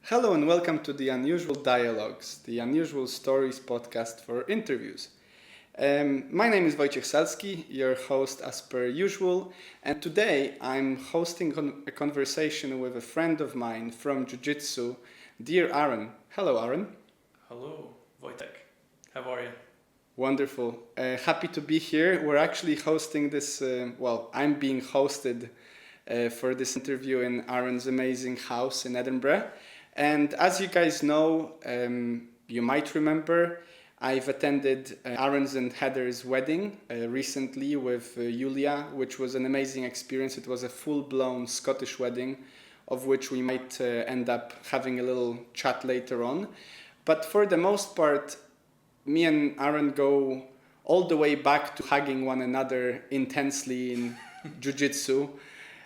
Hello and welcome to the Unusual Dialogues, the Unusual Stories podcast for interviews. My name is Wojciech Salski, your host as per usual, and today I'm hosting a conversation with a friend of mine from Jiu Jitsu, dear Aaron. Hello, Aaron. Hello, Wojtek. How are you? Wonderful. Happy to be here. We're actually hosting this, I'm being hosted for this interview in Aaron's amazing house in Edinburgh. And as you guys know, you might remember, I've attended Aaron's and Heather's wedding recently with Julia, which was an amazing experience. It was a full-blown Scottish wedding, of which we might end up having a little chat later on. But for the most part, me and Aaron go all the way back to hugging one another intensely in Jiu Jitsu,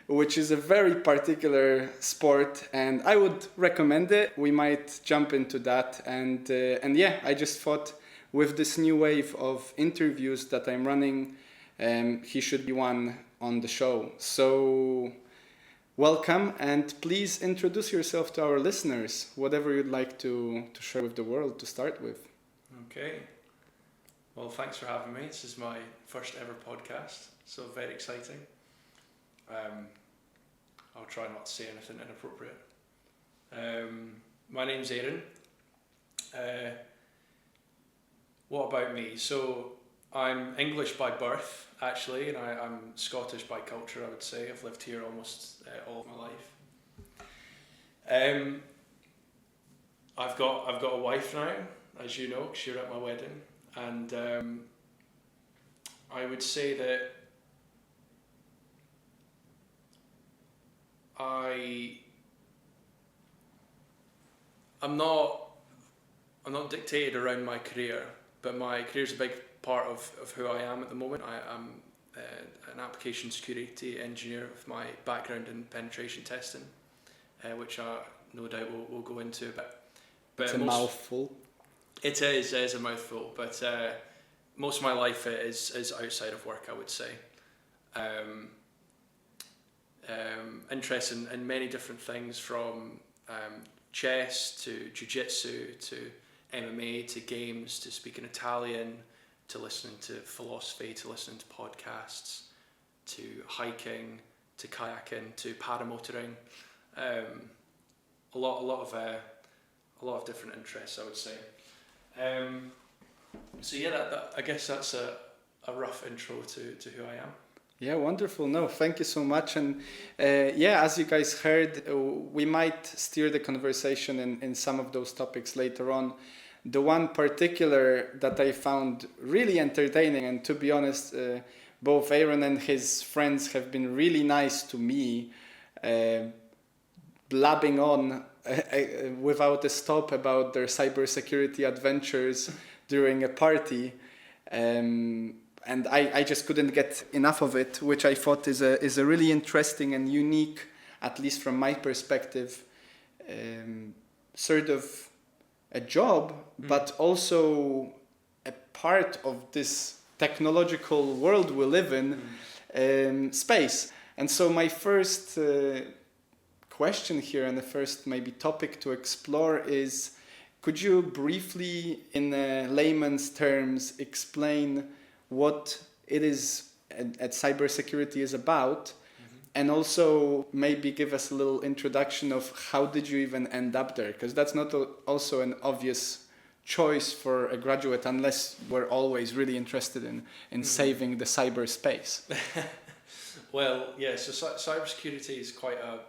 which is a very particular sport, and I would recommend it. We might jump into that, and I just thought with this new wave of interviews that I'm running, he should be one on the show. So welcome, and please introduce yourself to our listeners, whatever you'd like to share with the world to start with. Okay. Well, thanks for having me. This is my first ever podcast, so very exciting. I'll try not to say anything inappropriate. My name's Aaron. What about me? So I'm English by birth, actually, and I'm Scottish by culture, I would say. I've lived here almost all of my life. I've got a wife now, as you know, because you're at my wedding, and I would say that I'm not dictated around my career, but my career is a big part of who I am at the moment. I'm an application security engineer with my background in penetration testing, which I no doubt we'll go into. But it's a mouthful. It is a mouthful, but most of my life is outside of work, I would say. Interest in many different things, from chess to jiu-jitsu to MMA to games to speaking Italian to listening to philosophy to listening to podcasts to hiking to kayaking to paramotoring. A lot of different interests, I would say. That I guess that's a rough intro to who I am. Yeah, wonderful. No, thank you so much. And as you guys heard, we might steer the conversation in some of those topics later on. The one particular that I found really entertaining, and to be honest, both Aaron and his friends have been really nice to me, blabbing on without a stop about their cybersecurity adventures during a party. And I just couldn't get enough of it, which I thought is a really interesting and unique, at least from my perspective, sort of a job, but also a part of this technological world we live in, space. And so my first question here, and the first maybe topic to explore is, could you briefly, in layman's terms, explain what it is at cybersecurity is about, and also maybe give us a little introduction of how did you even end up there, because that's not also an obvious choice for a graduate unless we're always really interested in saving the cyberspace. Well, yeah, so cybersecurity is quite a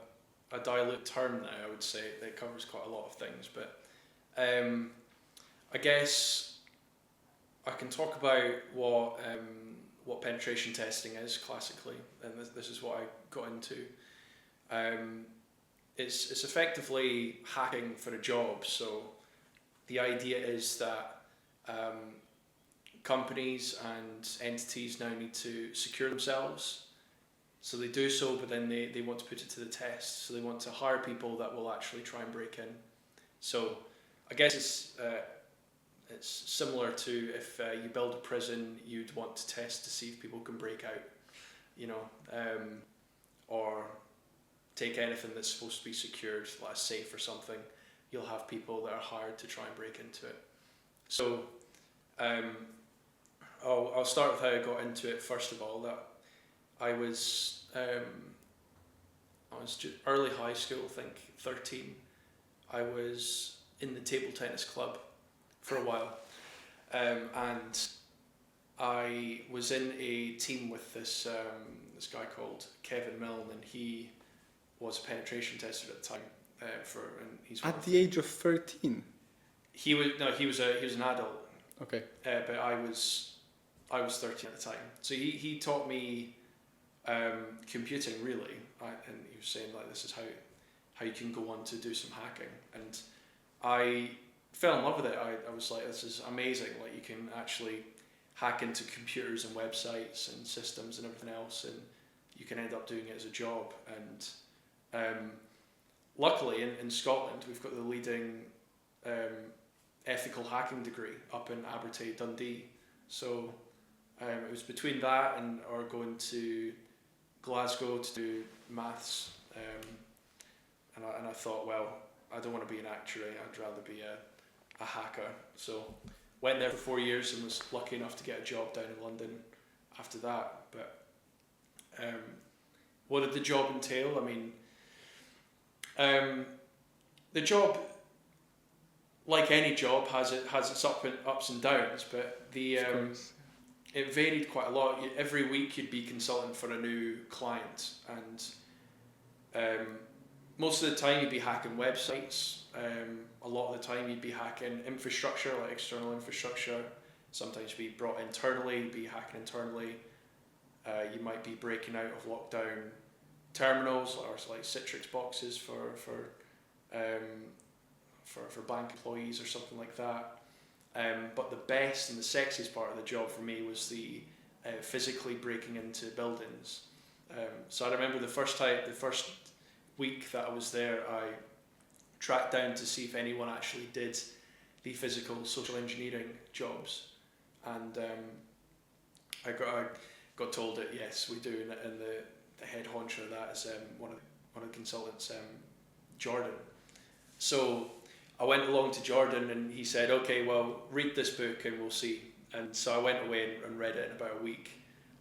dilute term now, I would say. It covers quite a lot of things, but I guess I can talk about what penetration testing is classically, and this is what I got into. It's effectively hacking for a job. So the idea is that companies and entities now need to secure themselves. So they do so, but then they want to put it to the test. So they want to hire people that will actually try and break in. So I guess it's similar to if you build a prison, you'd want to test to see if people can break out, or take anything that's supposed to be secured, like a safe or something, you'll have people that are hired to try and break into it. So I'll start with how I got into it. First of all, that I was early high school, I think 13. I was in the table tennis club for a while, and I was in a team with this guy called Kevin Milne, and he was a penetration tester at the time. And he's At the age of 13. He was an adult. Okay. But I was 13 at the time. So he taught me computing really, and he was saying like this is how you can go on to do some hacking, and I fell in love with it. I was like, this is amazing. Like you can actually hack into computers and websites and systems and everything else, and you can end up doing it as a job. And luckily in Scotland we've got the leading ethical hacking degree up in Abertay, Dundee. So it was between that and or going to Glasgow to do maths, and I thought, well, I don't want to be an actuary, I'd rather be a hacker. So went there for 4 years and was lucky enough to get a job down in London after that. But what did the job entail? I mean, the job, like any job, has its ups and downs, but it varied quite a lot. Every week you'd be consulting for a new client, and most of the time you'd be hacking websites. A lot of the time you'd be hacking infrastructure, like external infrastructure. Sometimes you'd be brought internally, you'd be hacking internally. You might be breaking out of lockdown terminals or like Citrix boxes for bank employees or something like that. But the best and the sexiest part of the job for me was the physically breaking into buildings. So I remember the first week that I was there, I tracked down to see if anyone actually did the physical social engineering jobs, and I got told that yes, we do, and the head honcho of that is one of the consultants, Jordan. So I went along to Jordan and he said, okay, well, read this book and we'll see. And so I went away and read it in about a week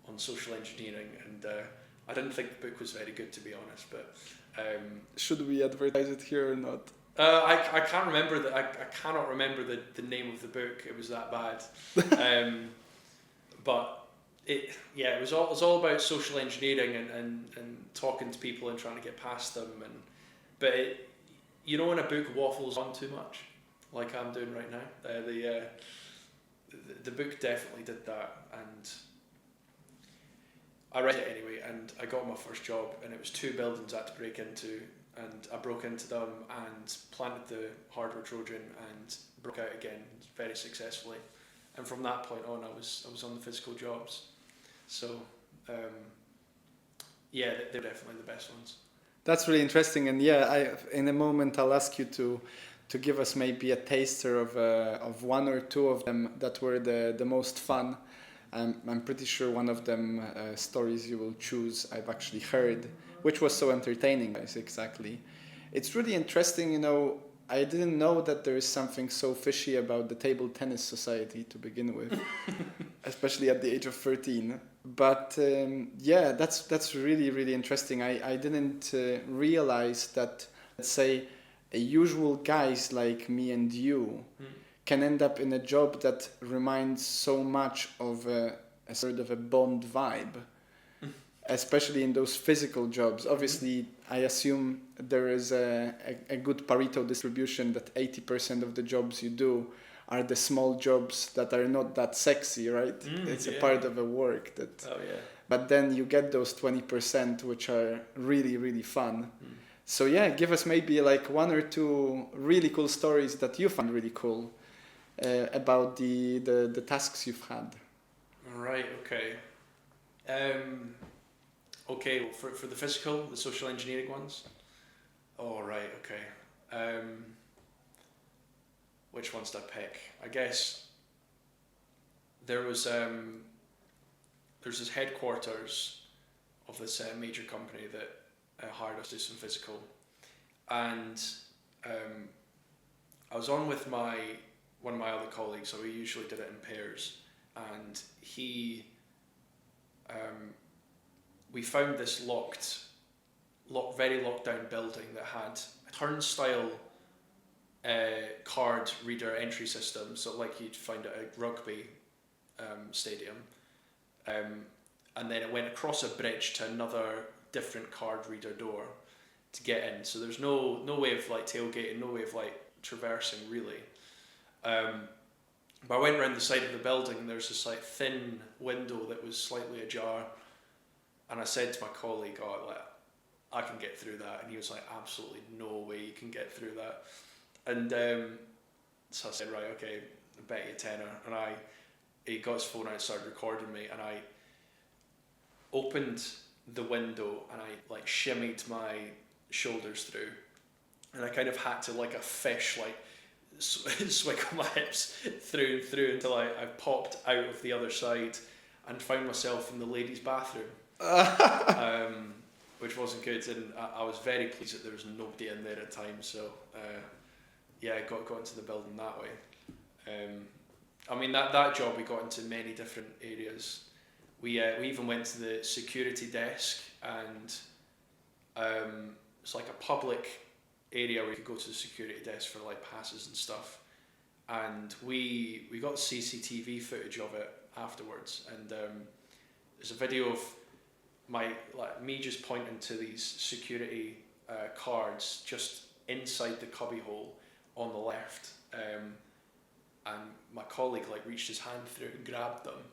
on social engineering, and I didn't think the book was very good, to be honest, but should we advertise it here or not? I can't remember I cannot remember the name of the book. It was that bad. But it was all about social engineering and talking to people and trying to get past them, but you know when a book waffles on too much, like I'm doing right now, the book definitely did that, and I read it anyway, and I got my first job, and it was 2 buildings I had to break into, and I broke into them and planted the hardware Trojan and broke out again very successfully, and from that point on I was on the physical jobs. So they're definitely the best ones. That's really interesting, and in a moment I'll ask you to give us maybe a taster of one or two of them that were the most fun. I'm pretty sure one of them stories you will choose I've actually heard, which was so entertaining. Exactly, it's really interesting. You know, I didn't know that there is something so fishy about the table tennis society to begin with, especially at the age of 13. But that's really, really interesting. I didn't realize that, let's say, a usual guys like me and you can end up in a job that reminds so much of a sort of a Bond vibe, especially in those physical jobs. Obviously, I assume there is a good Pareto distribution that 80% of the jobs you do are the small jobs that are not that sexy, right? It's a part of a work that. Oh yeah. But then you get those 20% which are really, really fun. So give us maybe like one or two really cool stories that you find really cool about the tasks you've had. Right. Okay. Okay. For the physical, the social engineering ones. Oh right. Okay. Which ones did I pick? I guess there was there's this headquarters of this major company that hired us to do some physical, and was on with one of my other colleagues, so we usually did it in pairs, and we found this very locked down building that had a turnstile card reader entry system, so like you'd find at a rugby stadium, and then it went across a bridge to another different card reader door to get in. So there's no way of like tailgating, no way of like traversing really. But I went around the side of the building and there's this like thin window that was slightly ajar, and I said to my colleague, "Oh, like, I can get through that," and he was like, "Absolutely no way you can get through that." And so I said, "Right, okay, I bet you a tenner," and he got his phone out and started recording me, and I opened the window and I like shimmied my shoulders through, and I kind of had to like a fish like swiggle my hips through until I popped out of the other side and found myself in the ladies' bathroom, which wasn't good, and I was very pleased that there was nobody in there at the time. So yeah, I got into the building that way. I mean that job we got into many different areas. We even went to the security desk, and it's like a public area where you could go to the security desk for like passes and stuff. And we got CCTV footage of it afterwards, and there's a video of me just pointing to these security cards just inside the cubbyhole on the left, and my colleague like reached his hand through and grabbed them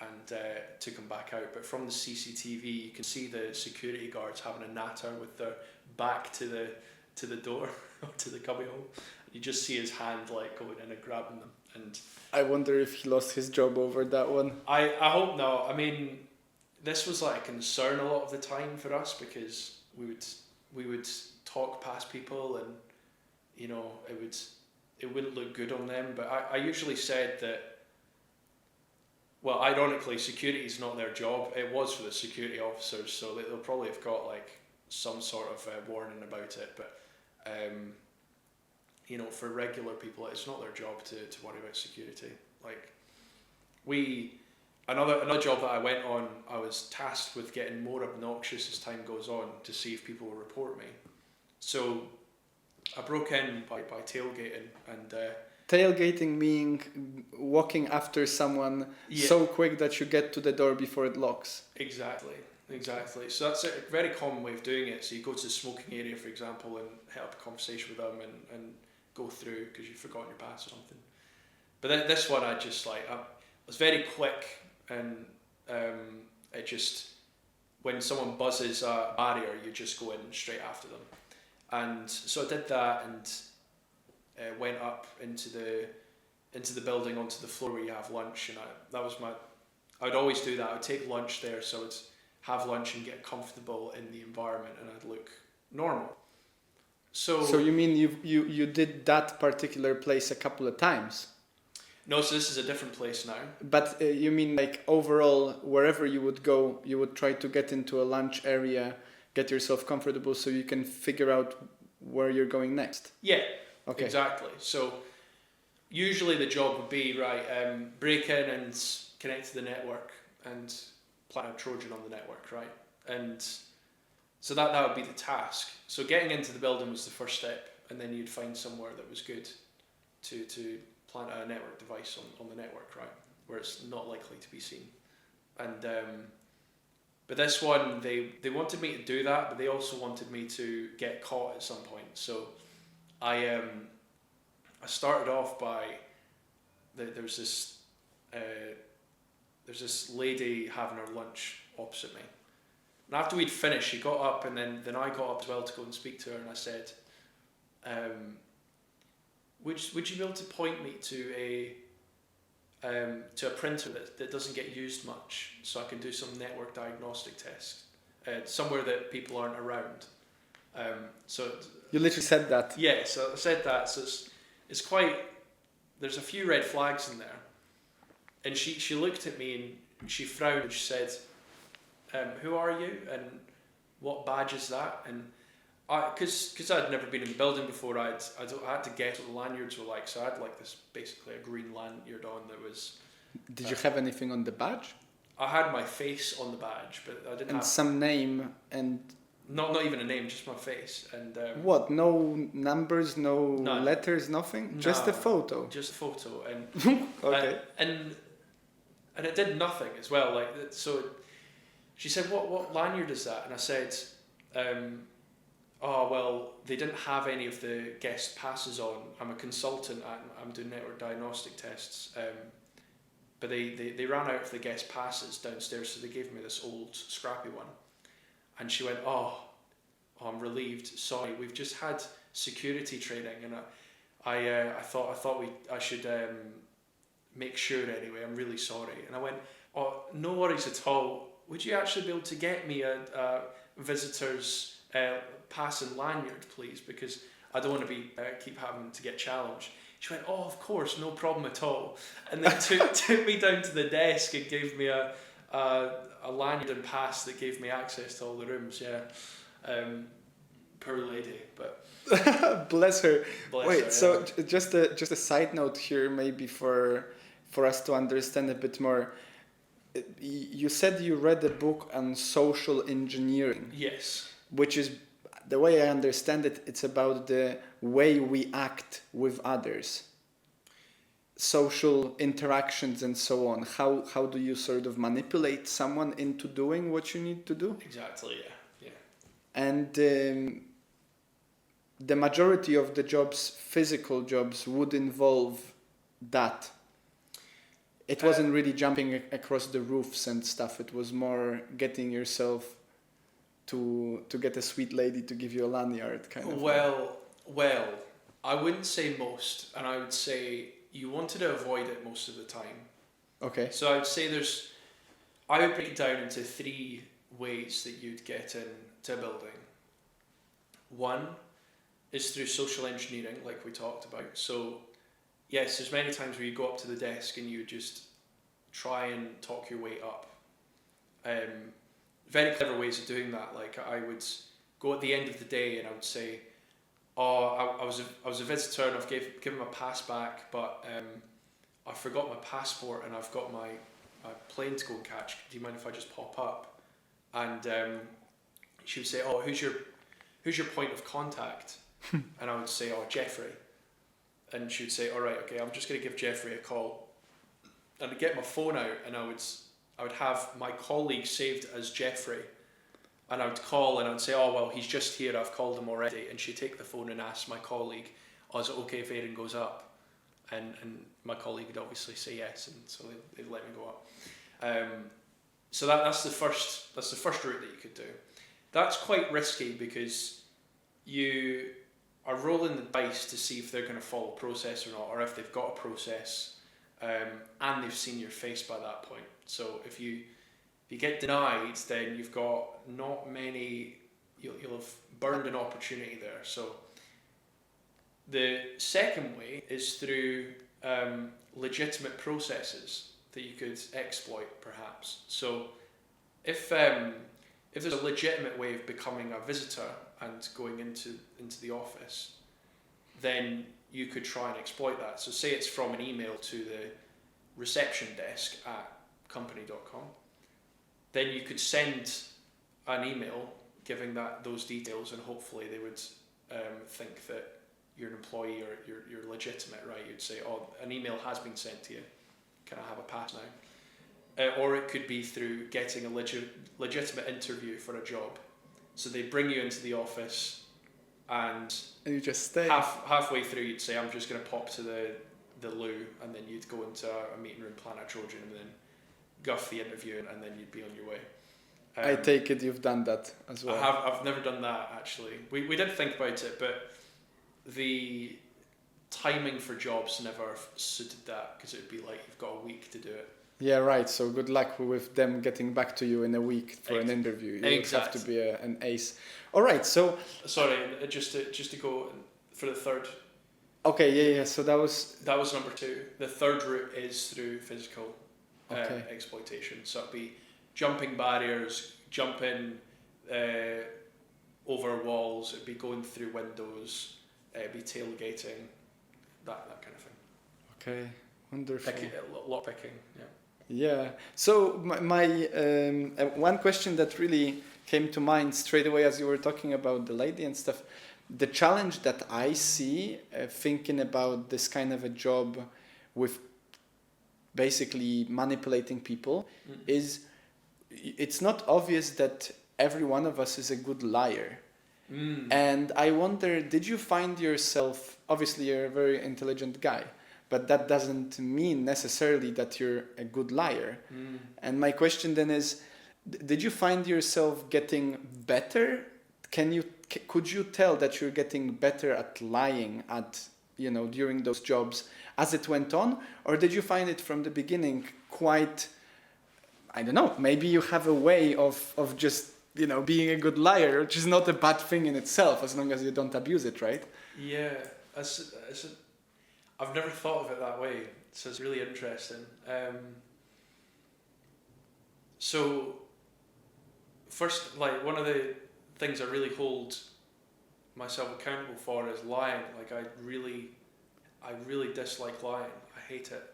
and took them back out. But from the CCTV you can see the security guards having a natter with their back to the door or to the cubbyhole. You just see his hand like going in and grabbing them. And I wonder if he lost his job over that one. I hope not. I mean, this was like a concern a lot of the time for us, because we would talk past people, and you know it wouldn't look good on them. But I usually said that, well, ironically, security is not their job. It was for the security officers, so they'll probably have got like some sort of warning about it. But you know, for regular people, it's not their job to worry about security. Like another job that I went on, I was tasked with getting more obnoxious as time goes on to see if people will report me. So I broke in by tailgating, and tailgating meaning walking after someone so quick that you get to the door before it locks. Exactly. So that's a very common way of doing it. So you go to the smoking area, for example, and head up a conversation with them and go through because you've forgotten your pass or something. But then this one, I was very quick, and it just, when someone buzzes a barrier, you just go in straight after them. And so I did that, and went up into the building onto the floor where you have lunch, and I'd always do that. I'd take lunch there, so I'd have lunch and get comfortable in the environment, and I'd look normal. So you mean you did that particular place a couple of times? No, so this is a different place now. But you mean like overall, wherever you would go, you would try to get into a lunch area, get yourself comfortable so you can figure out where you're going next? Yeah, okay. Exactly. So usually the job would be, break in and connect to the network and plant a Trojan on the network, right? And so that would be the task. So getting into the building was the first step, and then you'd find somewhere that was good to plant a network device on the network, right, where it's not likely to be seen. And but this one, they wanted me to do that, but they also wanted me to get caught at some point. So I started off by there's this lady having her lunch opposite me. And after we'd finished, she got up, and then I got up as well to go and speak to her, and I said, would you be able to point me to a printer that doesn't get used much, so I can do some network diagnostic tests somewhere that people aren't around? So you literally said that. Yeah, so I said that. So it's quite, there's a few red flags in there. And she looked at me and she frowned and she said, who are you and what badge is that? And Because I'd never been in the building before, I had to guess what the lanyards were like. So I had like this basically a green lanyard on that was. Did you have anything on the badge? I had my face on the badge, but I didn't and have some name and. not even a name, just my face and. What? No numbers, no None. letters, nothing. Just a photo. Just a photo, and okay. and it did nothing as well. Like so, she said, "What lanyard is that?" And I said, "Oh well, they didn't have any of the guest passes on. I'm a consultant. I'm doing network diagnostic tests." But they ran out of the guest passes downstairs, so they gave me this old scrappy one. And she went, "Oh, I'm relieved. Sorry, we've just had security training, and I thought I should make sure anyway. I'm really sorry." And I went, "Oh, no worries at all. Would you actually be able to get me a visitor's pass and lanyard, please? Because I don't want to be keep having to get challenged." She went, "Oh, of course, no problem at all," and then took me down to the desk and gave me a lanyard and pass that gave me access to all the rooms. Yeah, poor lady, but bless her. Wait, her, so just a side note here, maybe for us to understand a bit more. You said you read a book on social engineering. Yes. Which is, the way I understand it, it's about the way we act with others. Social interactions and so on. How do you sort of manipulate someone into doing what you need to do? Exactly, yeah. And the majority of the jobs, physical jobs, would involve that. It wasn't really jumping across the roofs and stuff. It was more getting yourself to get a sweet lady to give you a lanyard kind of. Well, I wouldn't say most, and I would say you wanted to avoid it most of the time. Okay. So I would say I would break it down into 3 ways that you'd get into a building. One is through social engineering, like we talked about. So yes, there's many times where you go up to the desk and you just try and talk your way up. Very clever ways of doing that. Like I would go at the end of the day and I would say, "Oh, I was a visitor and I've given my pass back, but I forgot my passport and I've got my plane to go and catch. Do you mind if I just pop up?" And she would say, "Oh, who's your point of contact?" And I would say, "Oh, Jeffrey." And she would say, "All right, okay, I'm just going to give Jeffrey a call." And I'd get my phone out and I would have my colleague saved as Jeffrey. And I would call and I'd say, "Oh, well, he's just here, I've called him already." And she'd take the phone and ask my colleague, "Oh, is it okay if Aaron goes up?" And my colleague would obviously say yes, and so they'd let me go up. So that's the first route that you could do. That's quite risky because you are rolling the dice to see if they're going to follow process or not, or if they've got a process and they've seen your face by that point. So if you get denied, then you've got not many, you'll have burned an opportunity there. So the second way is through legitimate processes that you could exploit, perhaps. So if there's a legitimate way of becoming a visitor and going into the office, then you could try and exploit that. So say it's from an email to the reception desk at company.com, then you could send an email giving those details, and hopefully they would think that you're an employee or you're legitimate, right? You'd say, "Oh, an email has been sent to you. Can I have a pass now?" Or it could be through getting a legitimate interview for a job. So they bring you into the office, and you just stay. Halfway through, you'd say, "I'm just going to pop to the loo," and then you'd go into a meeting room, plan a Trojan, and then guff the interview, and then you'd be on your way. I take it you've done that as well. I've never done that, actually. We did think about it, but the timing for jobs never suited that, because it would be like you've got a week to do it. Yeah, right. So good luck with them getting back to you in a week for an interview. You would have to be an ace. All right. So sorry, just to go for the third. Okay. Yeah. So that was number 2. The third route is through physical exploitation. So it'd be jumping barriers, jumping over walls, it'd be going through windows, it'd be tailgating, that kind of thing. Okay, wonderful. A lot of picking, yeah. Yeah. So my one question that really came to mind straight away as you were talking about the lady and stuff, the challenge that I see thinking about this kind of a job with basically manipulating people is it's not obvious that every one of us is a good liar. And I wonder, did you find yourself, obviously you're a very intelligent guy, but that doesn't mean necessarily that you're a good liar. And my question then is, did you find yourself getting better? Could you tell that you're getting better at lying during those jobs as it went on? Or did you find it from the beginning quite, I don't know, maybe you have a way of just, being a good liar, which is not a bad thing in itself as long as you don't abuse it, right? Yeah, I've never thought of it that way, so it's really interesting. So, first, like, one of the things I really hold myself accountable for is lying. Like, I really dislike lying. I hate it.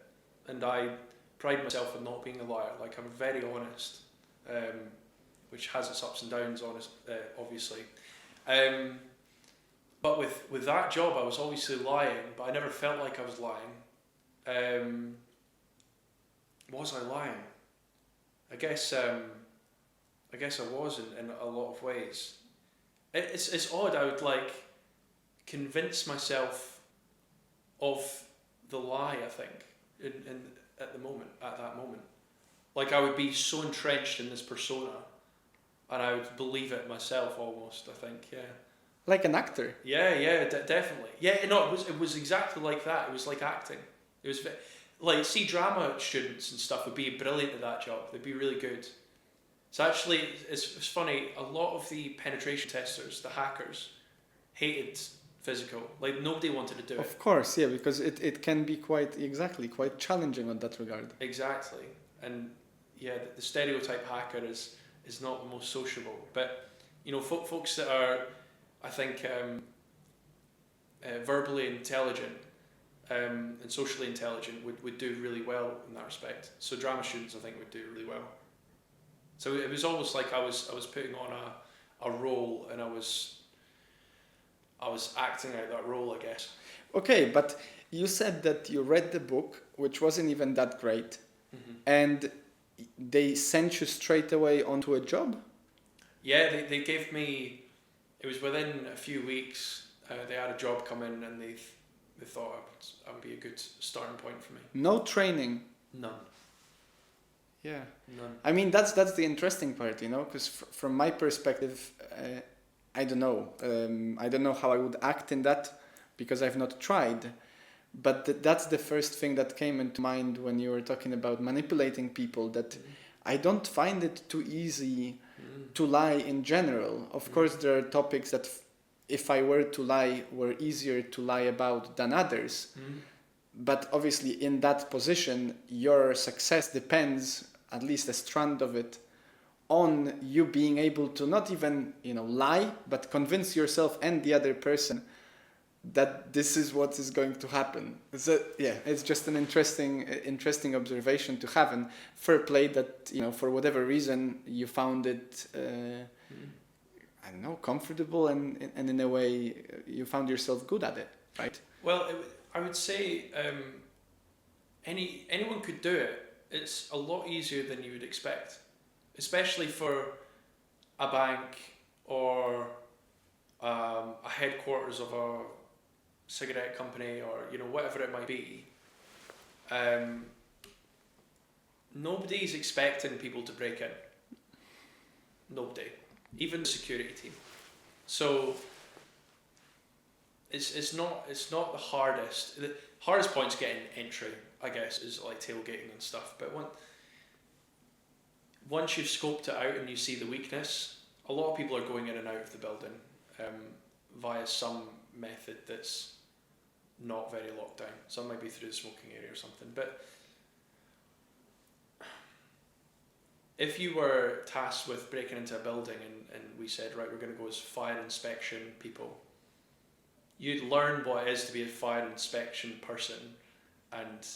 And I pride myself in not being a liar. Like, I'm very honest, which has its ups and downs, obviously. But with that job, I was obviously lying, but I never felt like I was lying. Was I lying? I guess I was in a lot of ways. It's odd. I would like convince myself of the lie. I think at that moment, like I would be so entrenched in this persona, and I would believe it myself almost. I think, yeah. Like an actor. Yeah, definitely. Yeah, no, it was exactly like that. It was like acting. It was like, see, drama students and stuff would be brilliant at that job. They'd be really good. So actually, it's funny. A lot of the penetration testers, the hackers, hated physical. Like nobody wanted to do it. Of course, yeah, because it can be quite challenging on that regard. Exactly, and yeah, the stereotype hacker is not the most sociable. But folks that are, I think, verbally intelligent and socially intelligent would do really well in that respect. So drama students, I think, would do really well. So it was almost like I was putting on a role, and I was acting out that role, I guess. Okay, but you said that you read the book, which wasn't even that great, and they sent you straight away onto a job? Yeah, they gave me. It was within a few weeks. They had a job come in, and they thought I would be a good starting point for me. No training? None. Yeah. None. I mean, that's the interesting part, because from my perspective, I don't know. I don't know how I would act in that because I've not tried. But that's the first thing that came into mind when you were talking about manipulating people, that I don't find it too easy to lie in general. Of course, there are topics that if I were to lie, were easier to lie about than others. But obviously in that position, your success depends, at least a strand of it, on you being able to not even, lie, but convince yourself and the other person that this is what is going to happen. So yeah, it's just an interesting observation to have, and fair play that, for whatever reason you found it, I don't know, comfortable, and in a way you found yourself good at it, right? Well, I would say anyone could do it. It's a lot easier than you would expect, especially for a bank or a headquarters of a cigarette company, or whatever it might be. Nobody's expecting people to break in. Nobody, even the security team. So it's not the hardest. The hardest point is getting entry, I guess, is like tailgating and stuff. But once you've scoped it out and you see the weakness, a lot of people are going in and out of the building via some method that's not very locked down. Some might be through the smoking area or something. But if you were tasked with breaking into a building and we said, right, we're going to go as fire inspection people, you'd learn what it is to be a fire inspection person, and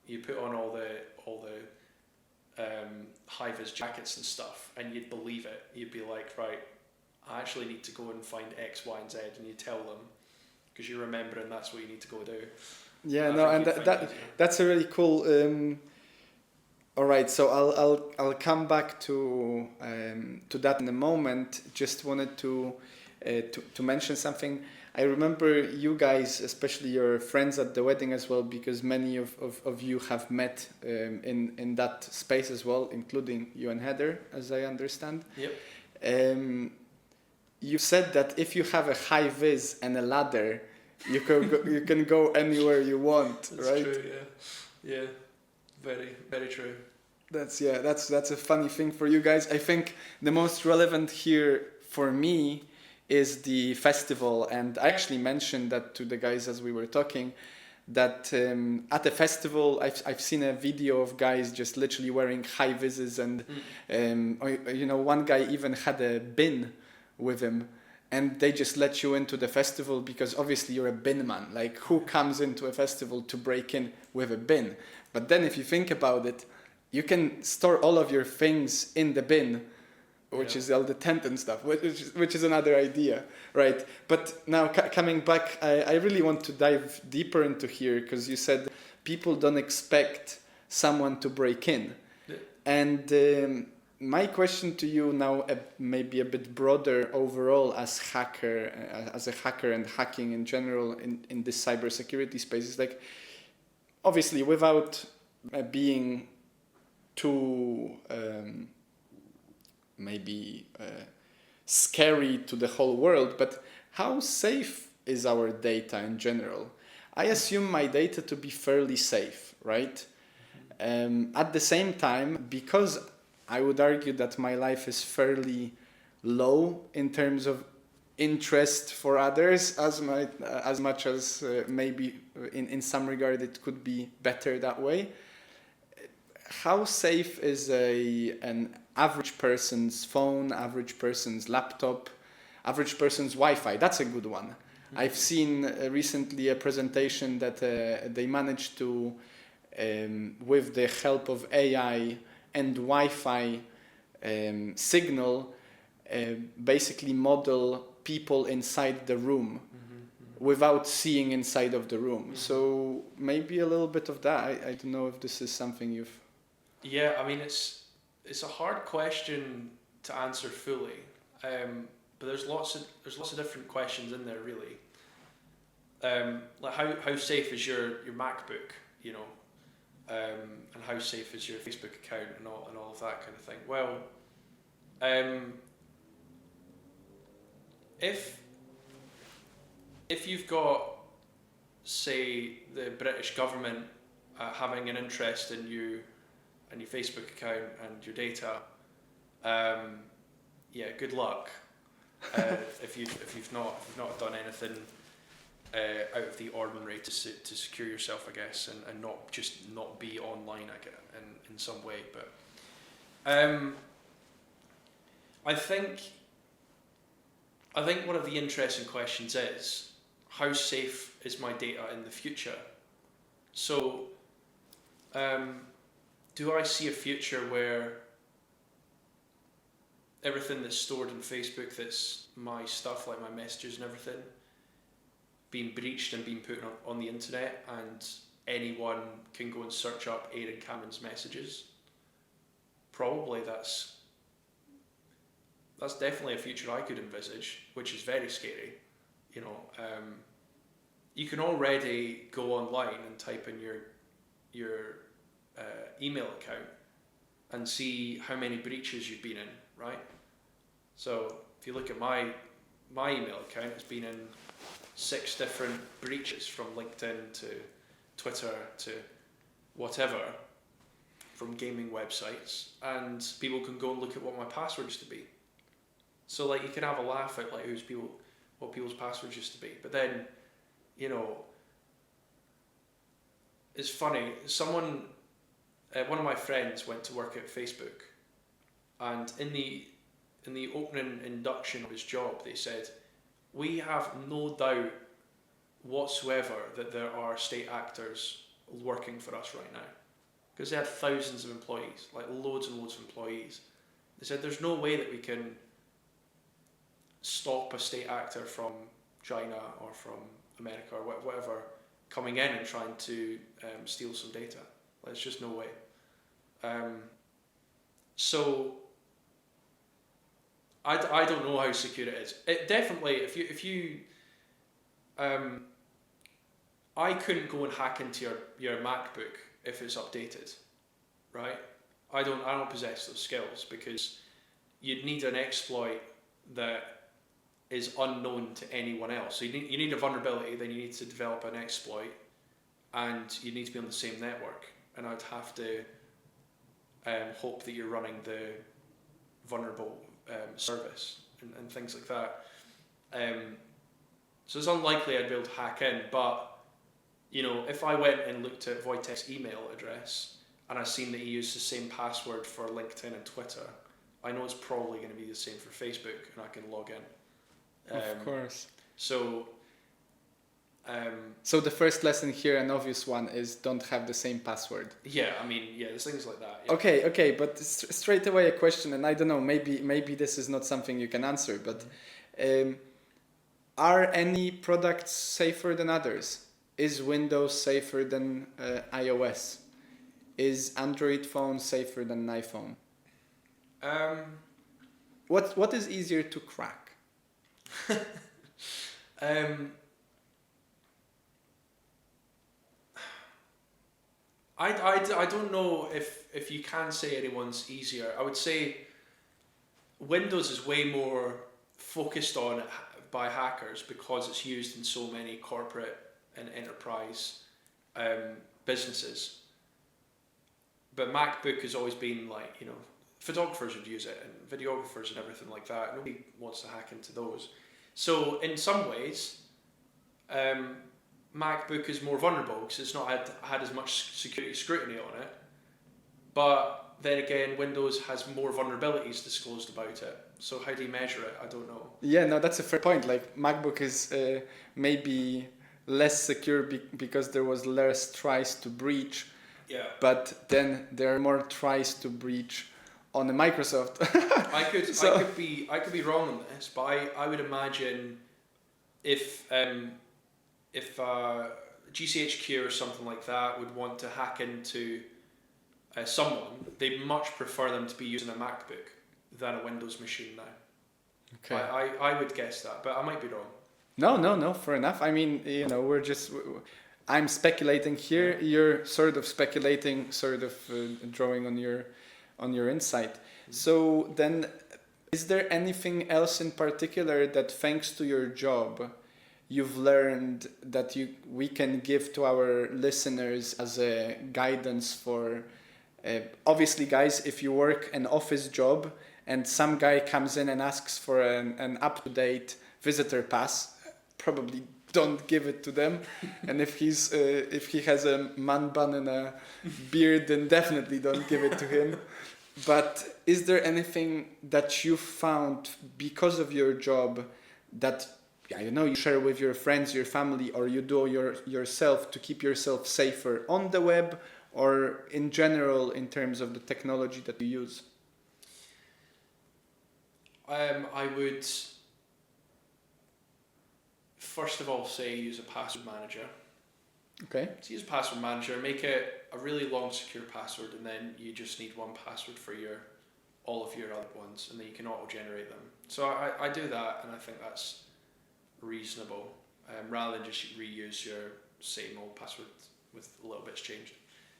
you put on all the high-vis jackets and stuff, and you'd believe it. You'd be like, right, I actually need to go and find X, Y, and Z, and you tell them because you're remembering that's what you need to go do. Yeah, I no, think and that's a really cool. All right, so I'll come back to that in a moment. Just wanted to mention something. I remember you guys, especially your friends at the wedding as well, because many of you have met in that space as well, including you and Heather, as I understand. Yep. You said that if you have a high vis and a ladder, you can go anywhere you want, That's right? true, yeah. Very, very true. That's a funny thing for you guys. I think the most relevant here for me is the festival, and I actually mentioned that to the guys as we were talking, that at the festival I've seen a video of guys just literally wearing high vises, and one guy even had a bin with him, and they just let you into the festival because obviously you're a bin man. Like, who comes into a festival to break in with a bin? But then if you think about it, you can store all of your things in the bin, which is all the tent and stuff, which is another idea, right? But now coming back, I really want to dive deeper into here, because you said people don't expect someone to break in. Yeah. And my question to you now, maybe a bit broader overall as a hacker and hacking in general in this cybersecurity space, is like, obviously without being too scary to the whole world, but how safe is our data in general? I assume my data to be fairly safe, right? At the same time, because I would argue that my life is fairly low in terms of interest for others, as much as maybe in some regard it could be better that way. How safe is an average person's phone, average person's laptop, average person's Wi-Fi? That's a good one. Mm-hmm. I've seen recently a presentation that they managed to, with the help of AI and Wi-Fi signal, basically model people inside the room without seeing inside of the room. Mm-hmm. So maybe a little bit of that. I don't know if this is something you've... Yeah, I mean, it's a hard question to answer fully, but there's lots of different questions in there, really. Like how safe is your MacBook, and how safe is your Facebook account and all of that kind of thing. Well, if you've got, say, the British government having an interest in you and your Facebook account and your data, good luck. If you've not done anything out of the ordinary to secure yourself, I guess, and not be online, I guess, in some way. But I think one of the interesting questions is, how safe is my data in the future? So, do I see a future where everything that's stored in Facebook, that's my stuff, like my messages and everything, being breached and being put on the internet, and anyone can go and search up Aaron Cameron's messages? Probably that's definitely a future I could envisage, which is very scary. You can already go online and type in your email account and see how many breaches you've been in, right? So if you look at my email account, it's been in 6 different breaches, from LinkedIn to Twitter to whatever, from gaming websites, and people can go and look at what my password used to be. So like, you can have a laugh at like what people's passwords used to be, but then, it's funny. One of my friends went to work at Facebook, And in the opening induction of his job, they said, "We have no doubt whatsoever that there are state actors working for us right now," because they had thousands of employees, like loads and loads of employees. They said, "There's no way that we can stop a state actor from China or from America or whatever coming in and trying to steal some data. There's just no way." So I don't know how secure it is. It definitely, if you I couldn't go and hack into your MacBook if it's updated, right? I don't possess those skills, because you'd need an exploit that is unknown to anyone else. So you need a vulnerability, then you need to develop an exploit, and you need to be on the same network. And I'd have to hope that you're running the vulnerable service and things like that. So it's unlikely I'd be able to hack in, but if I went and looked at Wojtek's email address and I seen that he used the same password for LinkedIn and Twitter, I know it's probably going to be the same for Facebook, and I can log in. Of course. So the first lesson here, an obvious one, is don't have the same password. Yeah, there's things like that. Yeah. Okay, but straight away a question, and I don't know, maybe this is not something you can answer, but are any products safer than others? Is Windows safer than iOS? Is Android phone safer than an iPhone? What is easier to crack? I don't know if you can say anyone's easier. I would say Windows is way more focused on by hackers because it's used in so many corporate and enterprise businesses. But MacBook has always been like, photographers would use it, and videographers and everything like that. Nobody wants to hack into those. So in some ways, MacBook is more vulnerable because it's not had as much security scrutiny on it. But then again, Windows has more vulnerabilities disclosed about it. So how do you measure it? I don't know. Yeah, no, that's a fair point. Like MacBook is maybe less secure because there was less tries to breach. Yeah. But then there are more tries to breach on the Microsoft. I could be wrong on this, but I would imagine if GCHQ or something like that would want to hack into someone, they'd much prefer them to be using a MacBook than a Windows machine now. Okay. I would guess that, but I might be wrong. No, fair enough. I mean, I'm speculating here. You're sort of speculating, drawing on your insight. So then, is there anything else in particular that, thanks to your job, you've learned that we can give to our listeners as a guidance for? Obviously, guys, if you work an office job and some guy comes in and asks for an up-to-date visitor pass, probably don't give it to them. And if he has a man bun and a beard, then definitely don't give it to him. But is there anything that you found because of your job that you share with your friends, your family, or you do yourself to keep yourself safer on the web or in general in terms of the technology that you use? I would first of all say use a password manager. Okay. So use a password manager, make it a really long secure password, and then you just need one password for all of your other ones, and then you can auto-generate them. So I do that, and I think that's reasonable, rather than just reuse your same old password with a little bits changed,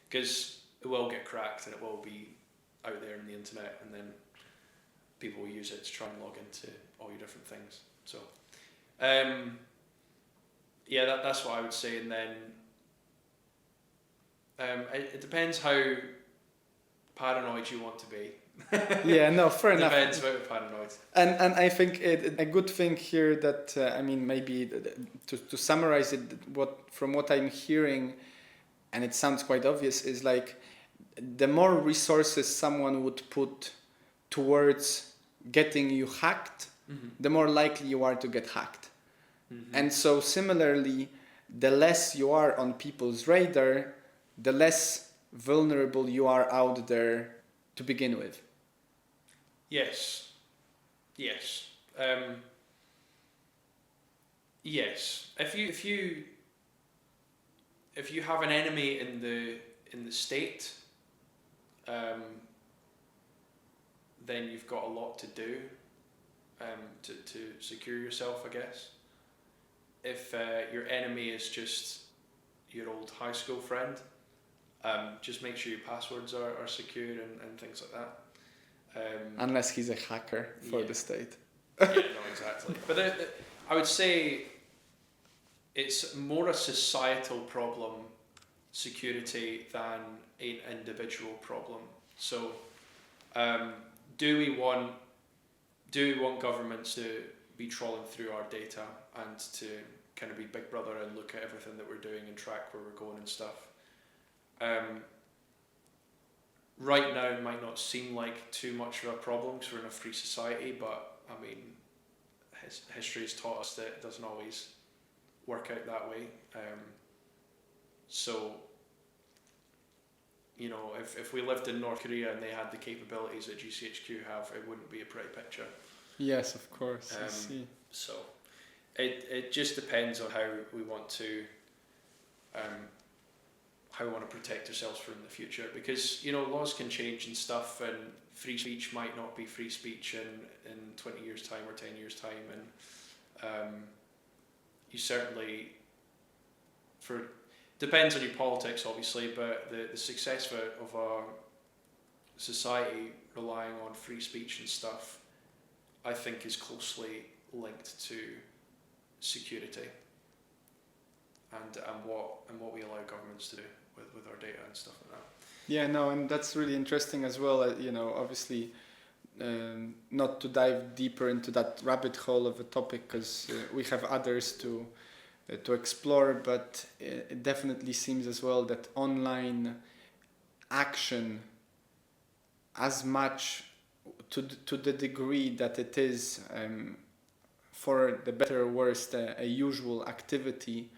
because it will get cracked and it will be out there on the internet, and then people will use it to try and log into all your different things. So that's what I would say. And then it depends how paranoid you want to be. Yeah, no, fair enough. Depends how paranoid. And I think a good thing here that maybe to summarize it, from what I'm hearing, and it sounds quite obvious, is like the more resources someone would put towards getting you hacked, the more likely you are to get hacked. And so similarly, the less you are on people's radar, the less vulnerable you are out there to begin with. Yes. Yes. Yes. If you have an enemy in the state, then you've got a lot to do to secure yourself, I guess. If your enemy is just your old high school friend, just make sure your passwords are secure and things like that. Unless he's a hacker for the state. Yeah, no, exactly. But I would say it's more a societal problem, security, than an individual problem. So, do we want governments to be trawling through our data and to kind of be Big Brother and look at everything that we're doing and track where we're going and stuff? Right now, it might not seem like too much of a problem because we're in a free society, but I mean, history has taught us that it doesn't always work out that way. So, you know, if we lived in North Korea and they had the capabilities that GCHQ have, it wouldn't be a pretty picture. Yes, of course. I see. So, it just depends on how we want to protect ourselves from the future, because, you know, laws can change and stuff, and free speech might not be free speech in 20 years time or 10 years time, and you certainly, depends on your politics obviously, but the success of our society relying on free speech and stuff, I think, is closely linked to security and what we allow governments to do with our data and stuff like that. Yeah, no, and that's really interesting as well. You know, obviously, not to dive deeper into that rabbit hole of a topic, because we have others to explore, but it definitely seems as well that online action, as much to the degree that it is, for the better or worse, a usual activity,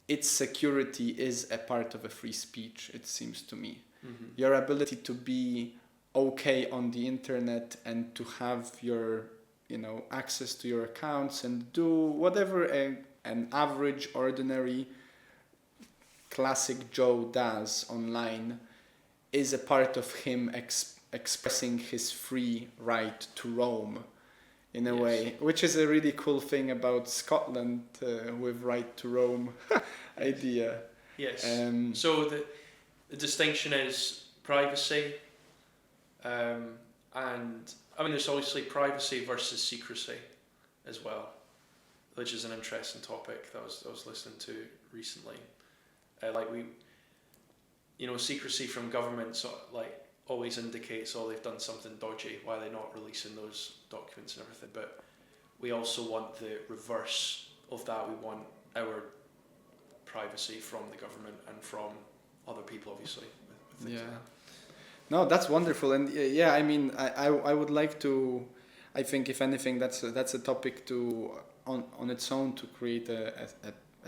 its security is a part of a free speech, it seems to me. Your ability to be okay on the internet and to have your, you know, access to your accounts and do whatever an average, ordinary, classic Joe does online is a part of him expressing his free right to roam, in a way, which is a really cool thing about Scotland with right to roam idea. Yes. So the distinction is privacy, and I mean, there's obviously privacy versus secrecy as well, which is an interesting topic that I was listening to recently. Like secrecy from governments always indicates, they've done something dodgy, why are they not releasing those documents and everything. But we also want the reverse of that. We want our privacy from the government and from other people, obviously, with things like that. No, that's wonderful. And yeah, I mean, I would like to, I think if anything, that's a topic on its own to create a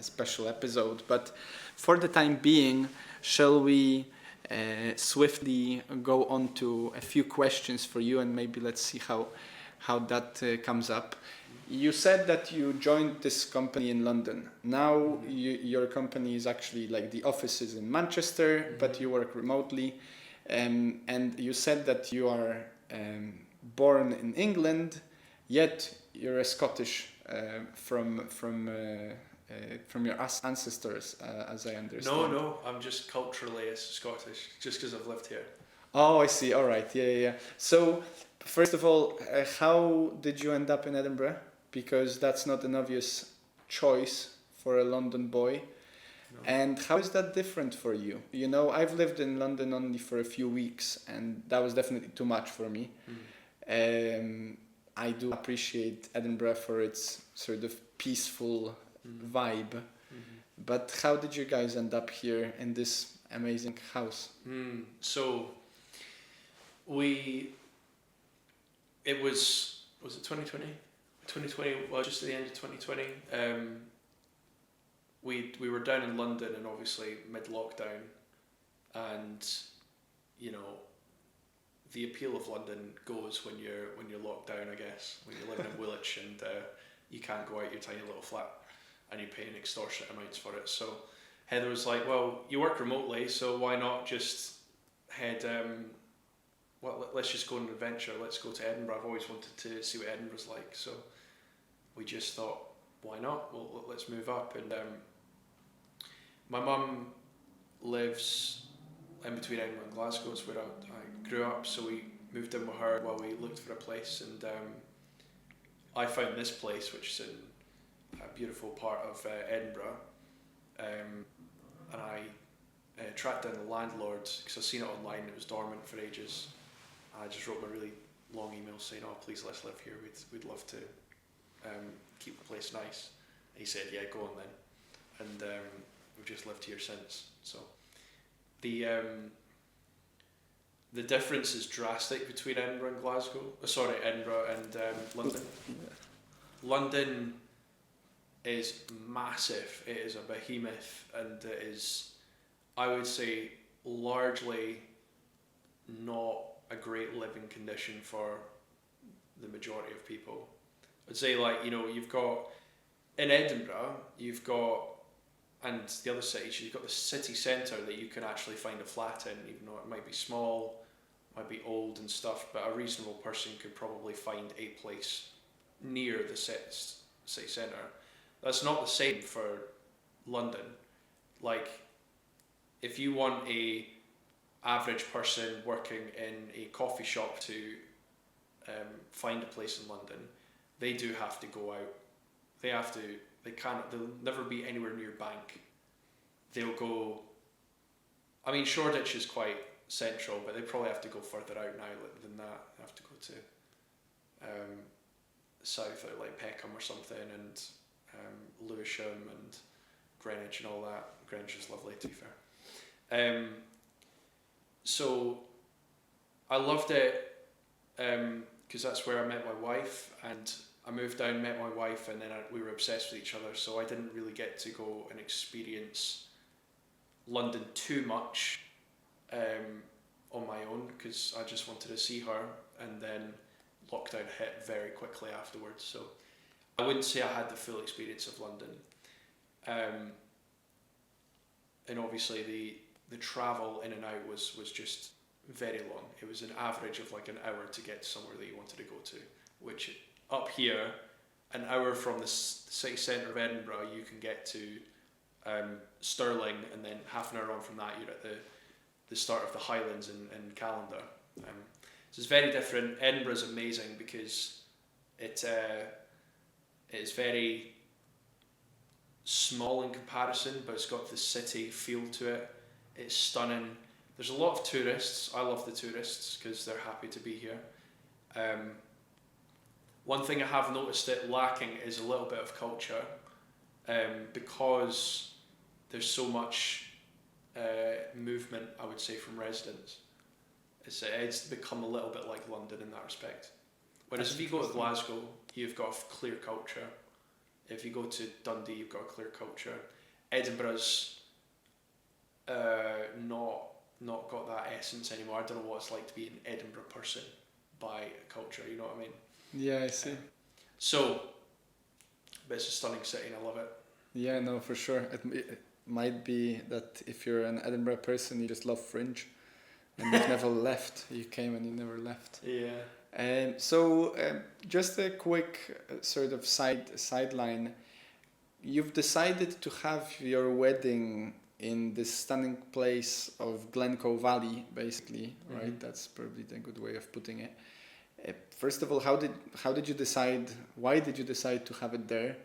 special episode. But for the time being, shall we swiftly go on to a few questions for you, and maybe let's see how that comes up. You said that you joined this company in London. Now your company is actually, like, the office is in Manchester, but you work remotely. And you said that you are born in England, yet you're a Scottish from your ancestors, as I understand. No, I'm just culturally Scottish, just because I've lived here. Oh, I see. All right. Yeah. So, first of all, how did you end up in Edinburgh? Because that's not an obvious choice for a London boy. No. And how is that different for you? You know, I've lived in London only for a few weeks, and that was definitely too much for me. I do appreciate Edinburgh for its sort of peaceful vibe. But how did you guys end up here in this amazing house? So we it was it 2020? 2020, well, just at the end of 2020. We were down in London, and obviously mid-lockdown, and you know, the appeal of London goes when you're locked down, I guess, when you're living in Woolwich and you can't go out your tiny little flat and you're paying extortionate amounts for it. So Heather was like, well, you work remotely, so why not just head, let's just go on an adventure, let's go to Edinburgh. I've always wanted to see what Edinburgh's like, so we just thought, why not? Well, let's move up. And my mum lives in between Edinburgh and Glasgow, is where I grew up, so we moved in with her while we looked for a place, and I found this place, which is in a beautiful part of Edinburgh, and I tracked down the landlord because I've seen it online. It was dormant for ages. I just wrote him a really long email saying, "Oh, please let's live here. We'd love to keep the place nice." And he said, "Yeah, go on then," and we've just lived here since. So the difference is drastic between Edinburgh and Glasgow. Edinburgh and London. London is massive. It is a behemoth, and it is, I would say, largely not a great living condition for the majority of people. I'd say, like, you know, you've got in Edinburgh, you've got, and the other cities, you've got the city centre that you can actually find a flat in, even though it might be small, might be old and stuff, but a reasonable person could probably find a place near the city centre. That's not the same for London. Like, if you want a average person working in a coffee shop to find a place in London, they do have to go out. They'll never be anywhere near Bank. They'll go, I mean, Shoreditch is quite central, but they probably have to go further out now than that. They have to go to south, out like Peckham or something, and Lewisham and Greenwich and all that. Greenwich is lovely, to be fair. So I loved it because that's where I met my wife, and I moved down, met my wife, and then we were obsessed with each other, so I didn't really get to go and experience London too much on my own, because I just wanted to see her, and then lockdown hit very quickly afterwards, so I wouldn't say I had the full experience of London. And obviously the travel in and out was just very long. It was an average of like an hour to get somewhere that you wanted to go to, which up here, an hour from the city centre of Edinburgh, you can get to Stirling, and then half an hour on from that you're at the start of the Highlands in Callander. So it's very different. Edinburgh is amazing because it is very small in comparison, but it's got the city feel to it. It's stunning. There's a lot of tourists. I love the tourists because they're happy to be here. One thing I have noticed it lacking is a little bit of culture, because there's so much movement, I would say, from residents. It's become a little bit like London in that respect. Whereas if you go to Glasgow, you've got a clear culture. If you go to Dundee, you've got a clear culture. Edinburgh's not got that essence anymore. I don't know what it's like to be an Edinburgh person by culture, you know what I mean? Yeah, I see. But it's a stunning city and I love it. Yeah, no, for sure. It might be that if you're an Edinburgh person, you just love Fringe, and you've never left. You came and you never left. Yeah. So just a quick sort of sideline. You've decided to have your wedding in this stunning place of Glencoe Valley, basically, right? Mm-hmm. That's probably a good way of putting it. First of all, how did you decide? Why did you decide to have it there?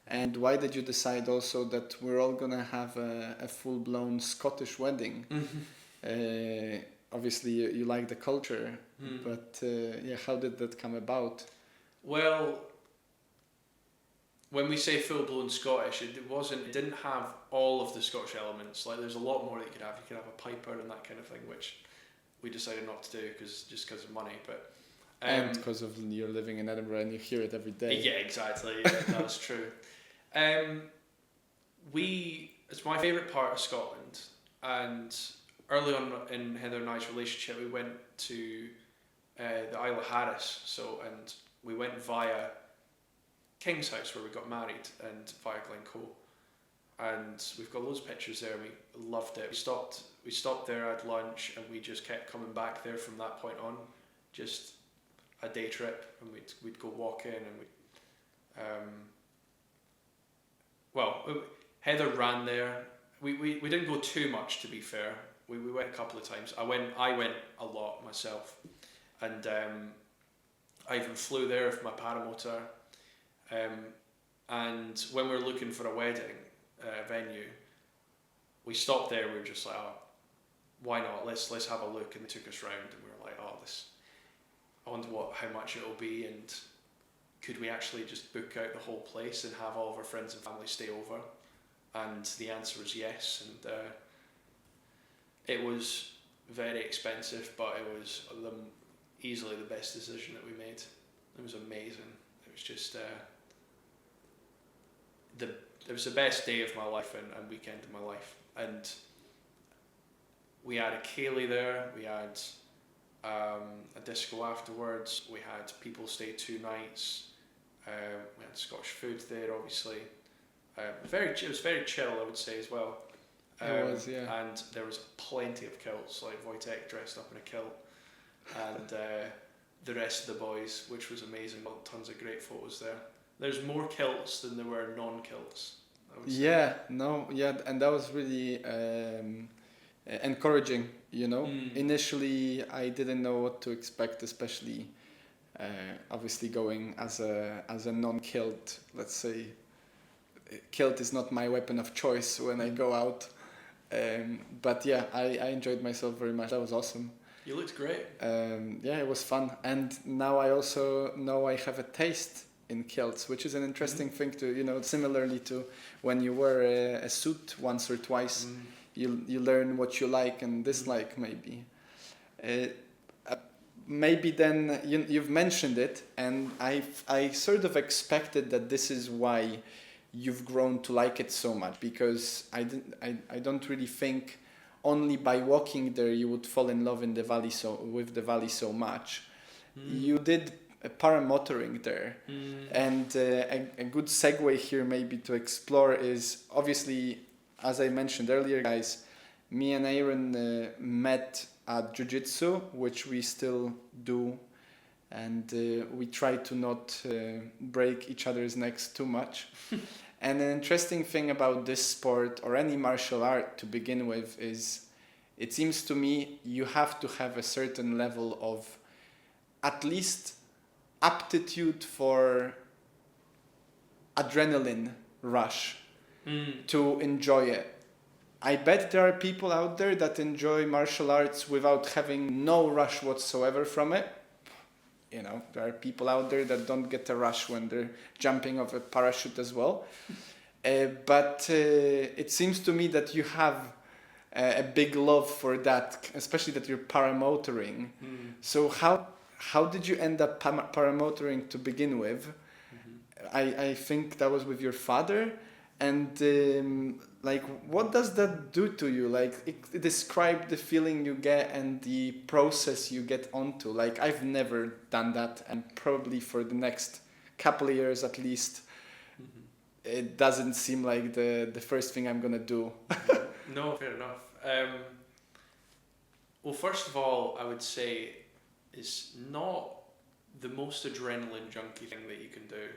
And why did you decide also that we're all gonna have a full-blown Scottish wedding? Mm-hmm. Obviously, you like the culture, but how did that come about? Well, when we say full-blown Scottish, it didn't have all of the Scottish elements. Like, there's a lot more that you could have. You could have a piper and that kind of thing, which we decided not to do because of money. But And because of you're living in Edinburgh and you hear it every day. Yeah, exactly. Yeah, that's true. It's my favourite part of Scotland, and early on in Heather and I's relationship, we went to the Isle of Harris. And we went via King's House where we got married, and via Glencoe. And we've got loads of pictures there. We loved it. We stopped there, had lunch, and we just kept coming back there from that point on. Just a day trip, and we'd go walking, and Heather ran there. We didn't go too much, to be fair. We went a couple of times. I went a lot myself, and I even flew there with my paramotor. And when we were looking for a wedding venue, we stopped there. We were just like, oh, why not? Let's have a look. And they took us round, and we were like, oh, I wonder how much it'll be, and could we actually just book out the whole place and have all of our friends and family stay over? And the answer was yes. And it was very expensive, but it was easily the best decision that we made. It was amazing. It was just it was the best day of my life and weekend of my life. And we had a ceilidh there. We had a disco afterwards. We had people stay 2 nights. We had Scottish food there, obviously. It was very chill, I would say, as well. It was, yeah. And there was plenty of kilts, like Wojtek dressed up in a kilt, and the rest of the boys, which was amazing. Tons of great photos there. There's more kilts than there were non-kilts, I would say. Yeah, and that was really encouraging, you know. Initially, I didn't know what to expect, especially obviously going as a non-kilt. Let's say kilt is not my weapon of choice when I go out, but yeah, I enjoyed myself very much. That was awesome. You looked great. Yeah, it was fun, and now I also know I have a taste in kilts, which is an interesting thing to, you know, similarly to when you wear a suit once or twice. You learn what you like and dislike, maybe. Maybe then you've mentioned it, and I sort of expected that this is why you've grown to like it so much, because I don't really think only by walking there you would fall in love with the valley so much. You did paramotoring there, and a good segue here maybe to explore is, obviously, as I mentioned earlier, guys, me and Aaron met at Jiu Jitsu, which we still do, and we try to not break each other's necks too much. And an interesting thing about this sport, or any martial art to begin with, is it seems to me you have to have a certain level of at least aptitude for adrenaline rush to enjoy it. I bet there are people out there that enjoy martial arts without having no rush whatsoever from it. You know, there are people out there that don't get a rush when they're jumping off a parachute as well. But it seems to me that you have a big love for that, especially that you're paramotoring. So how did you end up paramotoring to begin with? I think that was with your father. And like, what does that do to you? Like, describe the feeling you get and the process you get onto. Like, I've never done that, and probably for the next couple of years at least, it doesn't seem like the first thing I'm gonna do. No, fair enough. Well, first of all, I would say it's not the most adrenaline junkie thing that you can do.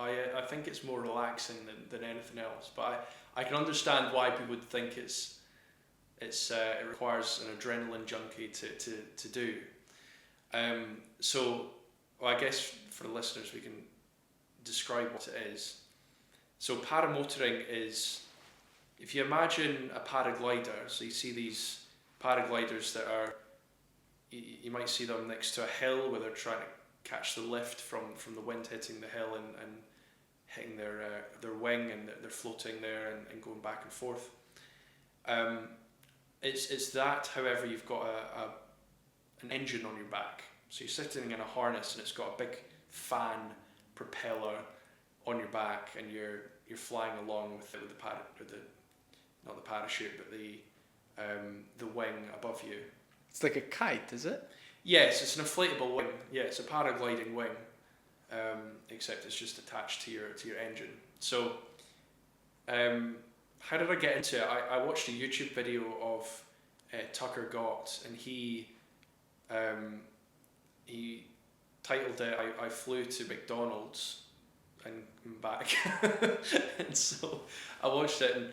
I think it's more relaxing than anything else, but I can understand why people would think it requires an adrenaline junkie to do. So I guess for the listeners we can describe what it is. So paramotoring is, if you imagine a paraglider, so you see these paragliders that are, you might see them next to a hill where they're trying to catch the lift from the wind hitting the hill and hitting their wing, and they're floating there and going back and forth. It's that, however, you've got an engine on your back, So you're sitting in a harness and it's got a big fan propeller on your back, and you're flying along with the not the parachute, but the wing above you. It's like a kite, is it? Yes, it's an inflatable wing. Yeah, it's a paragliding wing, except it's just attached to your engine. So, how did I get into it? I watched a YouTube video of Tucker Gott, and he titled it I flew to McDonald's and back. And so I watched it, and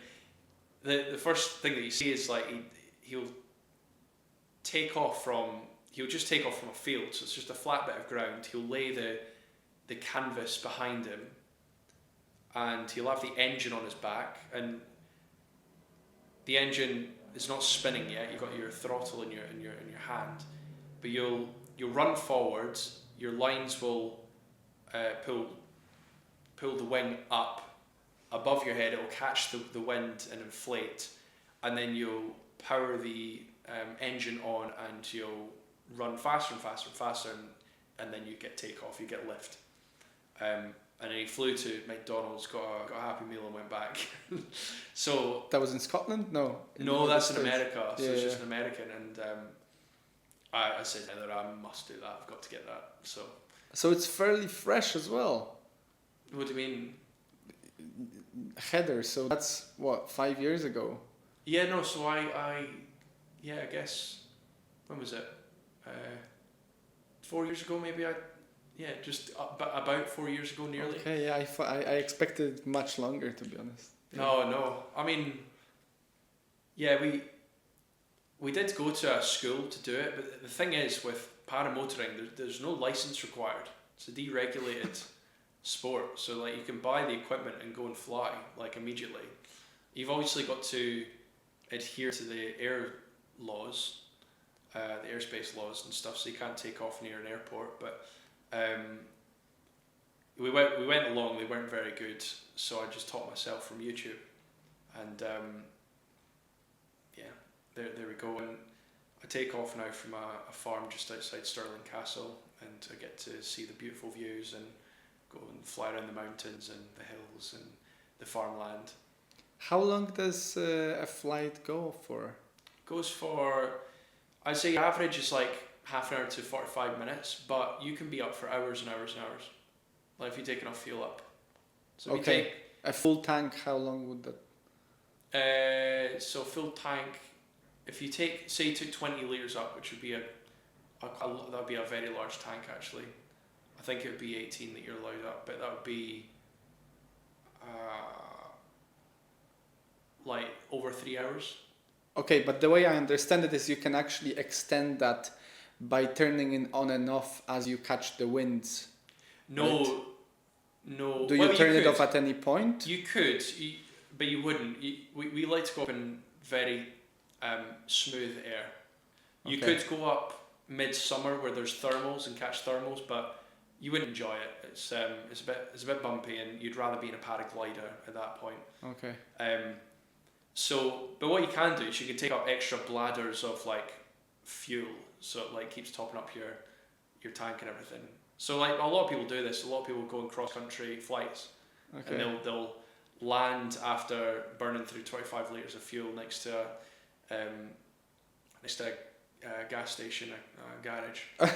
the first thing that you see is like he'll just take off from a field, so it's just a flat bit of ground. He'll lay the canvas behind him, and he'll have the engine on his back, and the engine is not spinning yet. You've got your throttle in your hand, but you'll run forwards. Your lines will pull the wing up above your head. It will catch the wind and inflate, and then you'll power the engine on, and you'll run faster and faster and faster, and then you get takeoff, you get lift. And then he flew to McDonald's, got a Happy Meal, and went back. So that was in Scotland? No, that's in America. So yeah, it's just an American, and I said that I must do that. I've got to get that. So it's fairly fresh as well. What do you mean? Heather, so that's what, 5 years ago? Yeah, no. So I guess, when was it? 4 years ago, maybe. Just about 4 years ago, nearly. Okay, yeah, I expected much longer, to be honest. Yeah. No. I mean, yeah, we did go to a school to do it, but the thing is, with paramotoring, there's no license required. It's a deregulated sport, so like you can buy the equipment and go and fly like immediately. You've obviously got to adhere to the air laws, the airspace laws and stuff, so you can't take off near an airport. But we went along. They weren't very good, so I just taught myself from YouTube, and there we go. And I take off now from a farm just outside Stirling Castle, and I get to see the beautiful views and go and fly around the mountains and the hills and the farmland. How long does a flight go for? Goes for, I'd say average is like half an hour to 45 minutes, but you can be up for hours and hours and hours. Like if you take enough fuel up. So if you take a full tank, how long would that? So full tank, if you take, say you took 20 litres up, which would be that would be a very large tank actually. I think it would be 18 that you're allowed up, but that would be like over 3 hours. Okay, but the way I understand it is you can actually extend that by turning it on and off as you catch the winds. No, right? No. Do you turn it off at any point? You could, but you wouldn't. We like to go up in very smooth air. You could go up midsummer where there's thermals and catch thermals, but you wouldn't enjoy it. It's a bit bumpy, and you'd rather be in a paraglider at that point. Okay. But what you can do is you can take up extra bladders of like fuel, so it like keeps topping up your tank and everything. So like a lot of people do this. A lot of people go on cross country flights, and they'll land after burning through 25 litres of fuel next to a gas station, a garage, and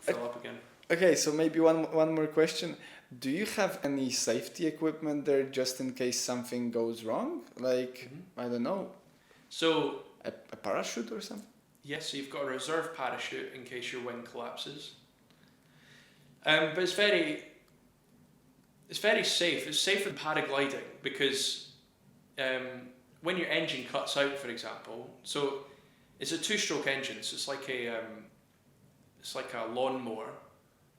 fill up again. Okay, so maybe one more question. Do you have any safety equipment there just in case something goes wrong? Like, I don't know, so a parachute or something? Yes, so you've got a reserve parachute in case your wing collapses. But it's very safe. It's safer than paragliding because when your engine cuts out, for example, so it's a two-stroke engine, so it's like a lawnmower.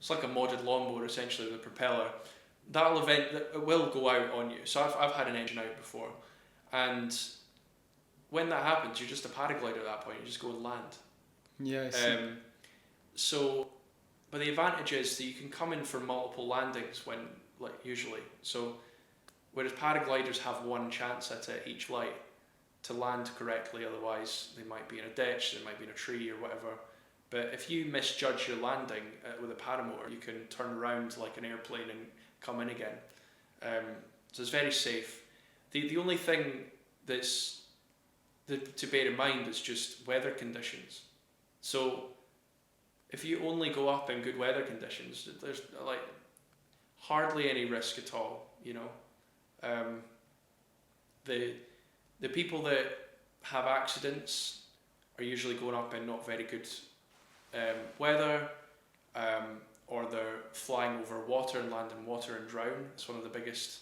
It's like a modded lawnmower essentially with a propeller. It will go out on you. So I've had an engine out before, and when that happens, you're just a paraglider at that point. You just go and land. Yeah. But the advantage is that you can come in for multiple landings usually. So whereas paragliders have one chance at it each flight to land correctly, otherwise they might be in a ditch, they might be in a tree or whatever. But if you misjudge your landing with a paramotor, you can turn around like an airplane and come in again. So it's very safe. The only thing that's to bear in mind is just weather conditions. So if you only go up in good weather conditions, there's like hardly any risk at all, you know. The people that have accidents are usually going up in not very good weather, or they're flying over water and land in water and drown. It's one of the biggest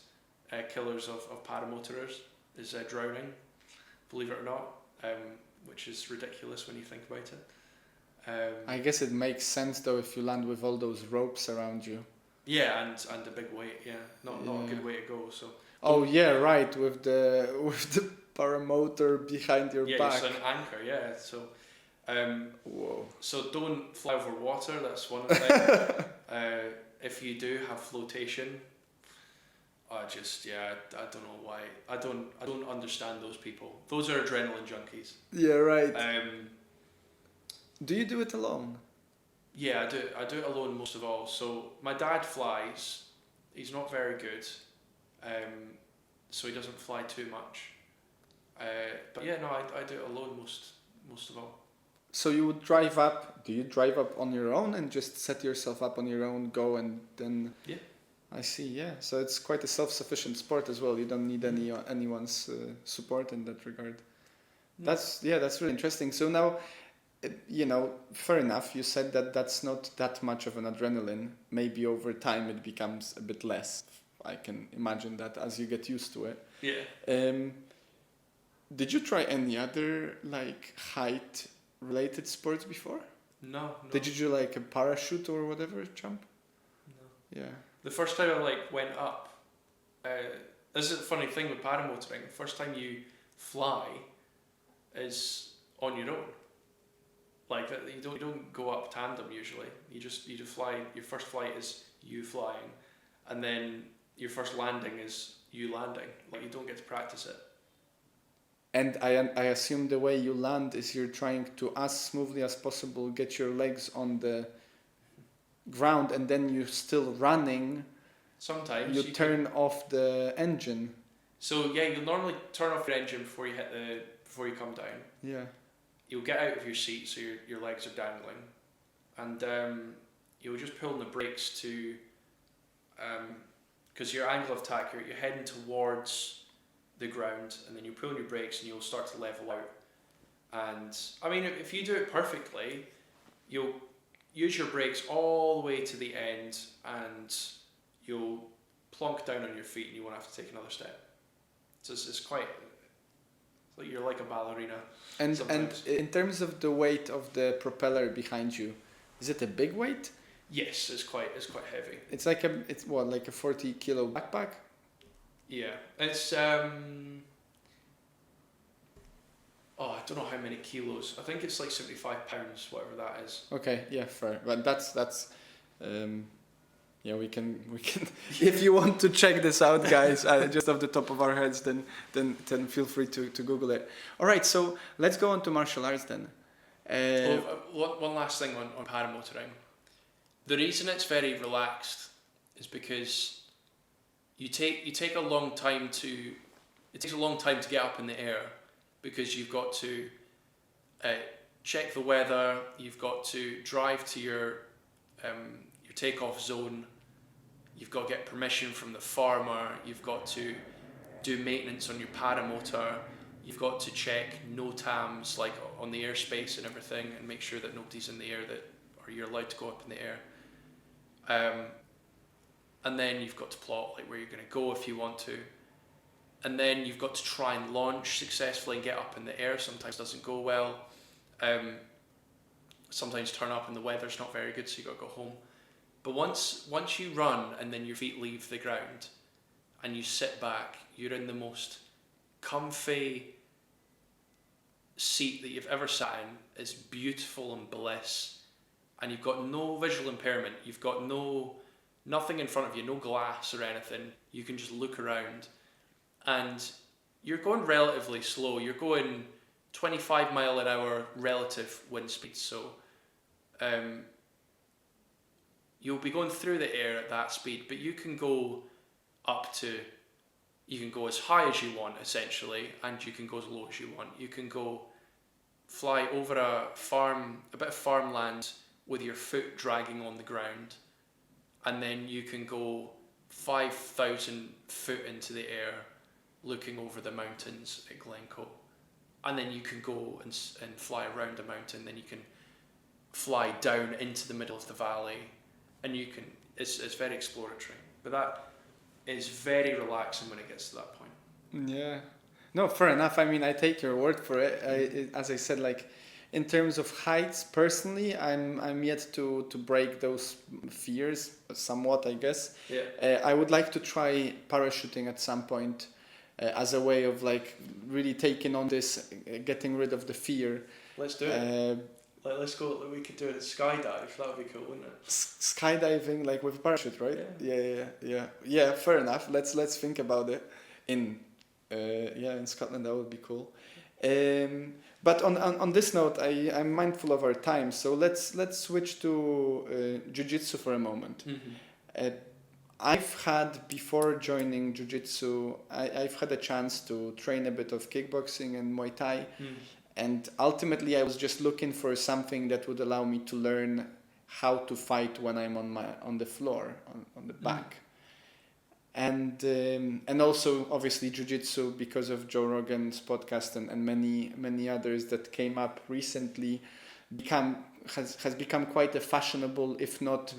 killers of paramotorers, is drowning, believe it or not, which is ridiculous when you think about it. I guess it makes sense though if you land with all those ropes around you. Yeah, and a big weight. Yeah, not a good way to go. So. Oh yeah, right. With the paramotor behind your back. Yeah, it's an anchor. Yeah, so. Whoa. So don't fly over water. That's one of the things. If you do have flotation, I don't know why. I don't understand those people. Those are adrenaline junkies. Yeah, right. Do you do it alone? Yeah, I do it alone most of all. So my dad flies. He's not very good, so he doesn't fly too much. But yeah, no, I do it alone most of all. So you would drive up. Do you drive up on your own and just set yourself up on your own, go and then? Yeah. I see. Yeah. So it's quite a self-sufficient sport as well. You don't need anyone's support in that regard. No. That's really interesting. So now, fair enough. You said that that's not that much of an adrenaline. Maybe over time it becomes a bit less. I can imagine that as you get used to it. Yeah. Did you try any other like height related sports before? No. Did you do like a parachute or whatever jump? No. Yeah. The first time I went up, this is a funny thing with paramotoring. The first time you fly is on your own. Like you don't go up tandem usually. You just fly. Your first flight is you flying, and then your first landing is you landing. Like you don't get to practice it. And I assume the way you land is you're trying to, as smoothly as possible, get your legs on the ground, and then you're still running. Sometimes you turn off the engine. So yeah, you'll normally turn off your engine before you come down. Yeah. You'll get out of your seat so your legs are dangling, and you'll just pull on the brakes to, because your angle of attack, you're heading towards the ground, and then you pull on your brakes and you'll start to level out. And I mean, if you do it perfectly, you'll use your brakes all the way to the end, and you'll plonk down on your feet, and you won't have to take another step. So it's quite, like you're like a ballerina. And sometimes. And in terms of the weight of the propeller behind you, is it a big weight? Yes, it's quite heavy. It's like a 40 kilo backpack? Yeah, it's I don't know how many kilos. I think it's like 75 pounds, whatever that is. Okay, yeah, fair. But that's yeah, we can if you want to check this out, guys, just off the top of our heads, then feel free to Google it. All right, so let's go on to martial arts then. One last thing on paramotoring. The reason it's very relaxed is because it takes a long time to get up in the air, because you've got to check the weather, you've got to drive to your takeoff zone, you've got to get permission from the farmer, you've got to do maintenance on your paramotor, you've got to check NOTAMs like on the airspace and everything, and make sure that nobody's in the air or you're allowed to go up in the air. And then you've got to plot like where you're going to go if you want to. And then you've got to try and launch successfully and get up in the air. Sometimes it doesn't go well. Sometimes turn up and the weather's not very good, so you've got to go home. But once you run and then your feet leave the ground and you sit back, you're in the most comfy seat that you've ever sat in. It's beautiful and bliss. And you've got no visual impairment. You've got nothing in front of you, no glass or anything. You can just look around. And you're going relatively slow. You're going 25 mile an hour relative wind speed. So you'll be going through the air at that speed, but you can go as high as you want, essentially, and you can go as low as you want. You can go fly over a bit of farmland with your foot dragging on the ground, and then you can go 5,000 foot into the air looking over the mountains at Glencoe, and then you can go and fly around a mountain, then you can fly down into the middle of the valley, and it's very exploratory, but that is very relaxing when it gets to that point. Yeah. No, fair enough. I mean, I take your word for it. As I said, like, in terms of heights, personally, I'm yet to break those fears somewhat, I guess. Yeah. I would like to try parachuting at some point, as a way of like really taking on this, getting rid of the fear. Let's do it. Let's go. We could do it at skydive. That would be cool, wouldn't it? Skydiving, like with parachute, right? Yeah. Fair enough. Let's think about it. In Scotland, that would be cool. But on this note, I'm mindful of our time, so let's switch to Jiu Jitsu for a moment. Mm-hmm. I've had, before joining Jiu Jitsu, I've had a chance to train a bit of kickboxing and Muay Thai. And ultimately, I was just looking for something that would allow me to learn how to fight when I'm on the floor, on the back. And also, obviously, Jiu-Jitsu, because of Joe Rogan's podcast and many others that came up recently, has become quite a fashionable, if not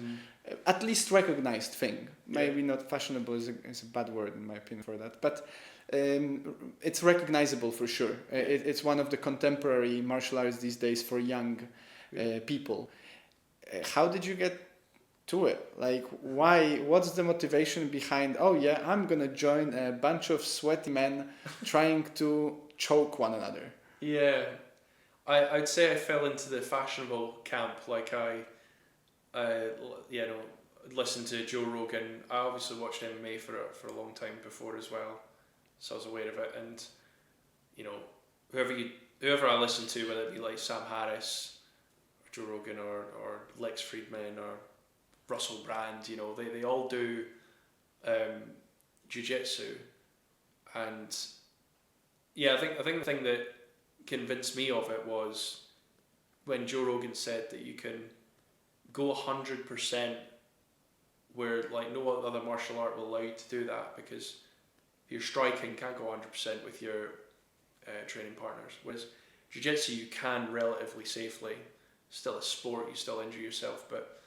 at least recognized thing. Maybe not fashionable is a bad word in my opinion for that, but it's recognizable for sure. It's one of the contemporary martial arts these days for young people. How did you get to it? Like, why? What's the motivation behind, oh yeah, I'm gonna join a bunch of sweaty men trying to choke one another? Yeah, I'd say I fell into the fashionable camp. Like I listened to Joe Rogan. I obviously watched MMA for a long time before as well, so I was aware of it. And whoever I listen to, whether it be like Sam Harris, or Joe Rogan, or Lex Friedman, or Russell Brand, they all do jiu-jitsu. And yeah, I think the thing that convinced me of it was when Joe Rogan said that you can go 100% where like no other martial art will allow you to do that, because if you're striking, you can't go 100% with your training partners. Whereas jiu-jitsu, you can relatively safely. Still a sport, you still injure yourself, but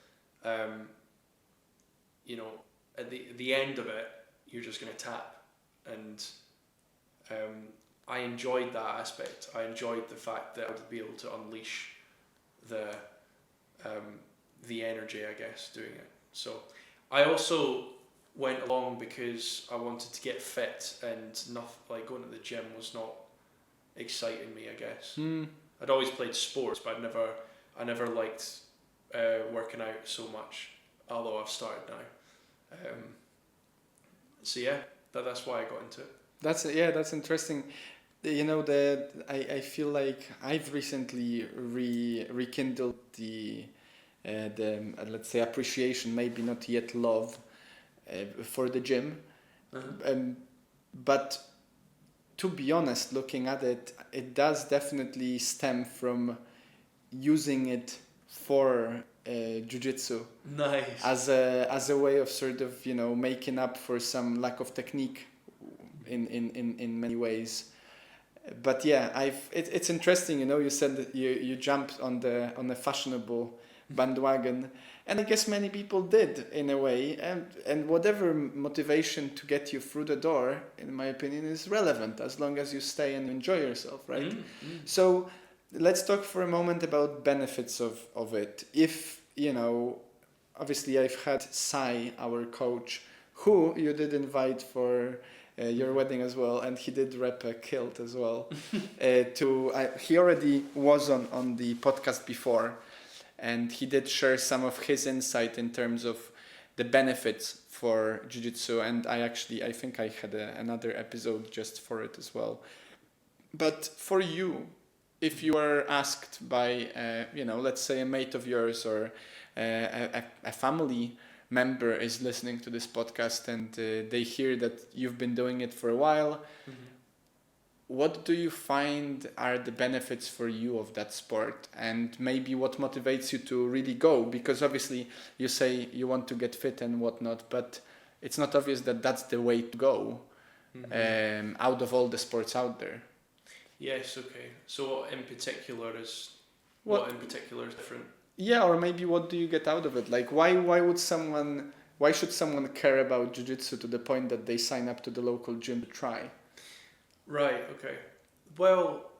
at the end of it, you're just going to tap. And I enjoyed that aspect. I enjoyed the fact that I would be able to unleash the energy, I guess, doing it. So I also went along because I wanted to get fit, and nothing like going to the gym was not exciting me, I guess. I'd always played sports, but I never liked working out so much, although I've started now. So yeah, that's why I got into it. That's interesting. I feel like I've recently rekindled the let's say appreciation, maybe not yet love, for the gym. But to be honest, looking at it, it does definitely stem from using it for jiu-jitsu. Nice. As a way of sort of making up for some lack of technique in many ways. But yeah, it's interesting. You said that you jumped on the fashionable bandwagon, and I guess many people did in a way, and whatever motivation to get you through the door, in my opinion, is relevant as long as you stay and enjoy yourself, right? So let's talk for a moment about benefits of it. If obviously I've had Sai, our coach, who you did invite for your wedding as well, and he did rep a kilt as well. He already was on the podcast before, and he did share some of his insight in terms of the benefits for jiu-jitsu, and I think I had another episode just for it as well. But for you, if you were asked by, let's say a mate of yours or a family member is listening to this podcast and they hear that you've been doing it for a while, what do you find are the benefits for you of that sport, and maybe what motivates you to really go? Because obviously you say you want to get fit and whatnot, but it's not obvious that that's the way to go out of all the sports out there. Yes, okay. So what in particular is different? Yeah, or maybe what do you get out of it? Like why should someone care about jiu-jitsu to the point that they sign up to the local gym to try? Right, okay. Well,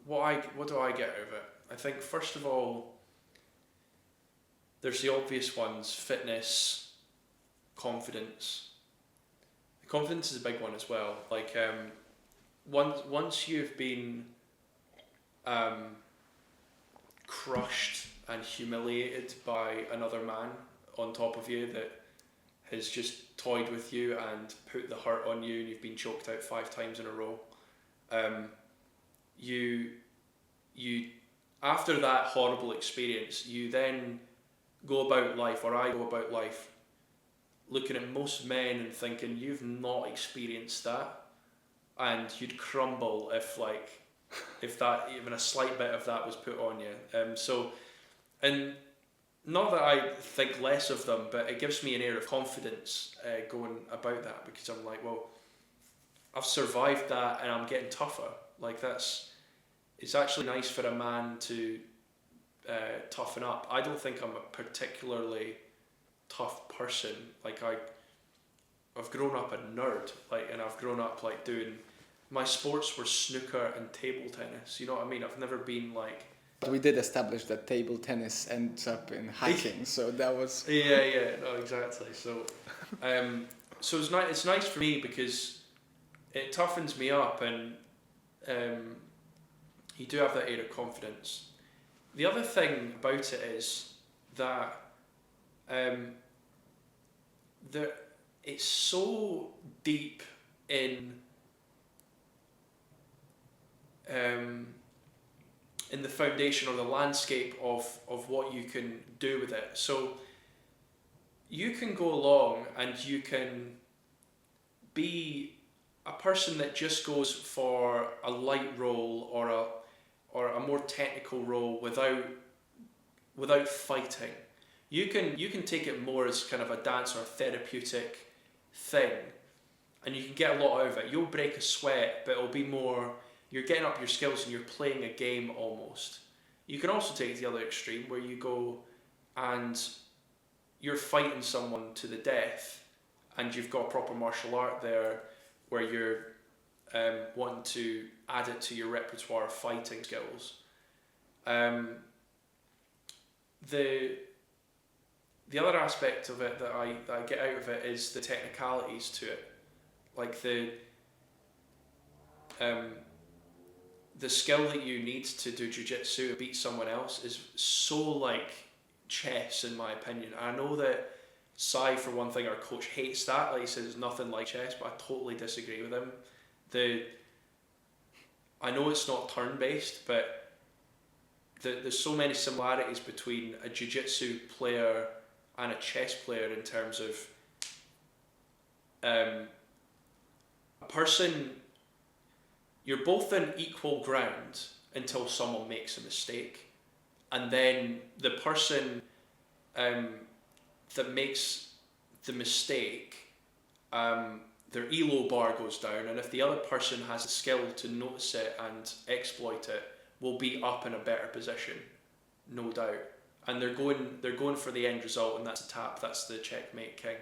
what do I get out of it? I think first of all, there's the obvious ones: fitness, confidence. Confidence is a big one as well. Like once you've been crushed and humiliated by another man on top of you that has just toyed with you and put the hurt on you, and you've been choked out 5 times in a row, you after that horrible experience, you then go about life, or I go about life, looking at most men and thinking, you've not experienced that, and you'd crumble if that even a slight bit of that was put on you. And not that I think less of them, but it gives me an air of confidence going about that, because I'm like, well, I've survived that and I'm getting tougher. Like it's actually nice for a man to toughen up. I don't think I'm a particularly tough person. Like I've grown up a nerd, and I've grown up doing, my sports were snooker and table tennis. You know what I mean? I've never been like. We did establish that table tennis ends up in hiking, so that was. Yeah, no, exactly. So, so it's nice for me because it toughens me up, and you do have that air of confidence. The other thing about it is that it's so deep in the foundation or the landscape of what you can do with it. So you can go along and you can be a person that just goes for a light role or a more technical role without fighting. You can take it more as kind of a dance or a therapeutic thing, and you can get a lot out of it. You'll break a sweat, but it'll be more, you're getting up your skills and you're playing a game almost. You can also take it to the other extreme where you go and you're fighting someone to the death, and you've got proper martial art there where you're wanting to add it to your repertoire of fighting skills. The other aspect of it that I get out of it is the technicalities to it, like the skill that you need to do jiu-jitsu and beat someone else is so like chess, in my opinion. I know that Cy, for one thing, our coach, hates that. Like, he says it's nothing like chess, but I totally disagree with him. I know it's not turn-based, but there's so many similarities between a jiu-jitsu player and a chess player in terms of a person. You're both in equal ground until someone makes a mistake, and then the person that makes the mistake, their elo bar goes down, and if the other person has the skill to notice it and exploit it, will be up in a better position, no doubt. And they're going for the end result, and that's a tap. That's the checkmate king.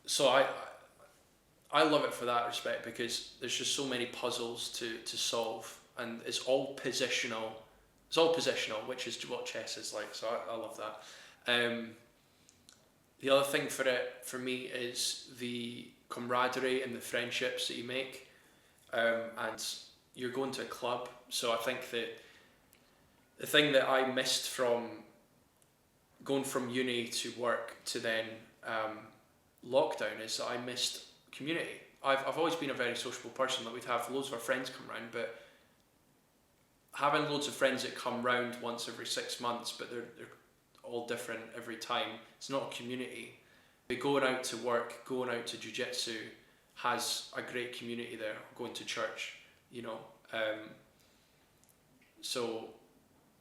So I love it for that respect, because there's just so many puzzles to solve, and it's all positional. It's all positional, which is what chess is like. So I love that. The other thing for me is the camaraderie and the friendships that you make, and you're going to a club. So I think that the thing that I missed from going from uni to work to then lockdown is that I missed community. I've always been a very sociable person. Like, we'd have loads of our friends come round, but having loads of friends that come round once every 6 months, but they're all different every time. It's not a community. Going out to work, going out to Jiu Jitsu has a great community there. Going to church, you know. So,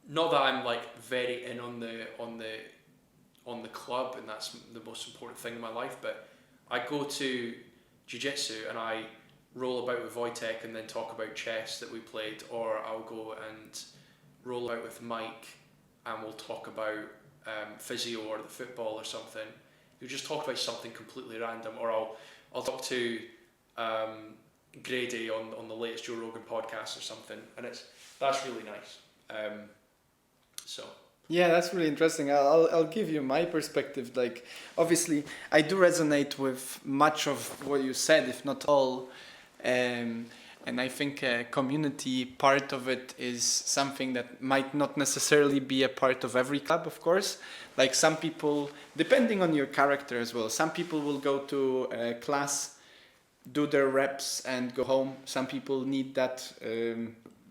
not that I'm like very in on the club, and that's the most important thing in my life. But I go to Jiu Jitsu and I roll about with Wojtek and then talk about chess that we played, or I'll go and roll out with Mike and we'll talk about physio or the football or something. We'll just talk about something completely random, or I'll talk to Grady on the latest Joe Rogan podcast or something, and that's really nice. So. Yeah, that's really interesting. I'll give you my perspective. Like, obviously, I do resonate with much of what you said, if not all. And I think community part of it is something that might not necessarily be a part of every club, of course. Like, some people, depending on your character as well, some people will go to a class, do their reps and go home. Some people need that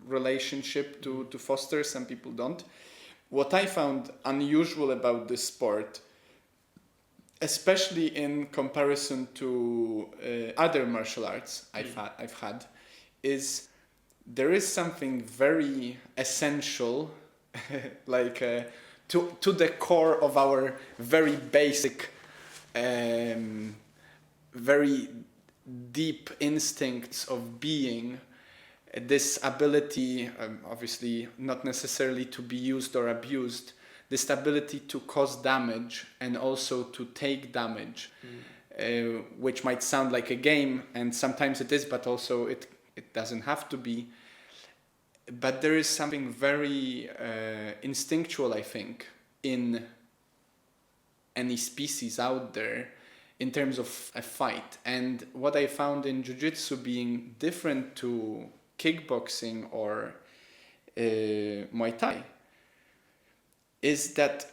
relationship to foster, some people don't. What I found unusual about this sport, especially in comparison to other martial arts I've had, is there is something very essential, like to the core of our very basic, very deep instincts of being. This ability, obviously not necessarily to be used or abused, this ability to cause damage and also to take damage, which might sound like a game, and sometimes it is, but also it doesn't have to be. But there is something very instinctual, I think, in any species out there in terms of a fight. And what I found in Jiu Jitsu being different to kickboxing or Muay Thai is that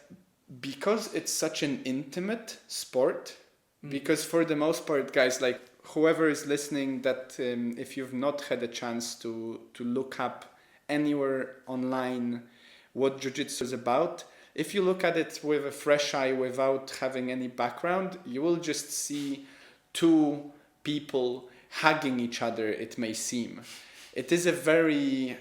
because it's such an intimate sport, because for the most part, guys, like whoever is listening, that if you've not had a chance to look up anywhere online what Jiu-Jitsu is about, if you look at it with a fresh eye without having any background, you will just see two people hugging each other, it may seem. It is a very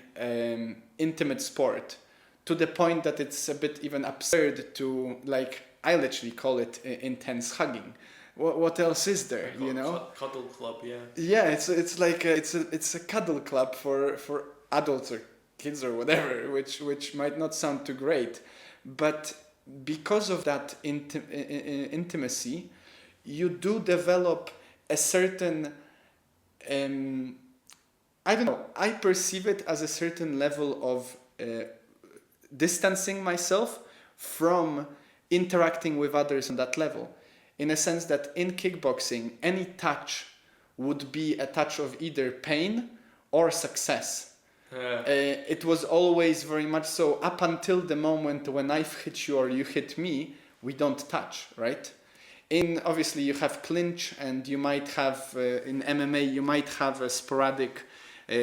intimate sport, to the point that it's a bit even absurd to, like, I literally call it intense hugging. What else is there, you know? Cuddle club, yeah. Yeah, it's like it's a cuddle club for adults or kids or whatever, which might not sound too great, but because of that intimacy, you do develop a certain I don't know, I perceive it as a certain level of distancing myself from interacting with others on that level. In a sense that in kickboxing, any touch would be a touch of either pain or success. It was always very much so, up until the moment when I hit you or you hit me, we don't touch, right? Obviously you have clinch, and you might have, in MMA, you might have a sporadic how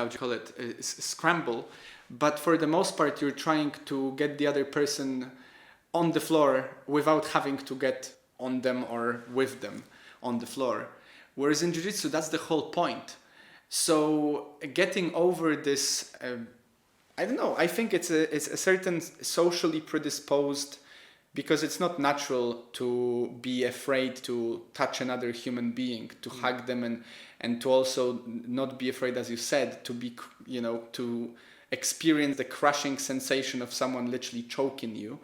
do you call it, scramble, but for the most part you're trying to get the other person on the floor without having to get on them or with them on the floor. Whereas in Jiu-Jitsu, that's the whole point. So getting over this, I don't know, I think it's a certain socially predisposed, because it's not natural to be afraid to touch another human being, to hug them, and to also not be afraid, as you said, to be, you know, to experience the crushing sensation of someone literally choking you,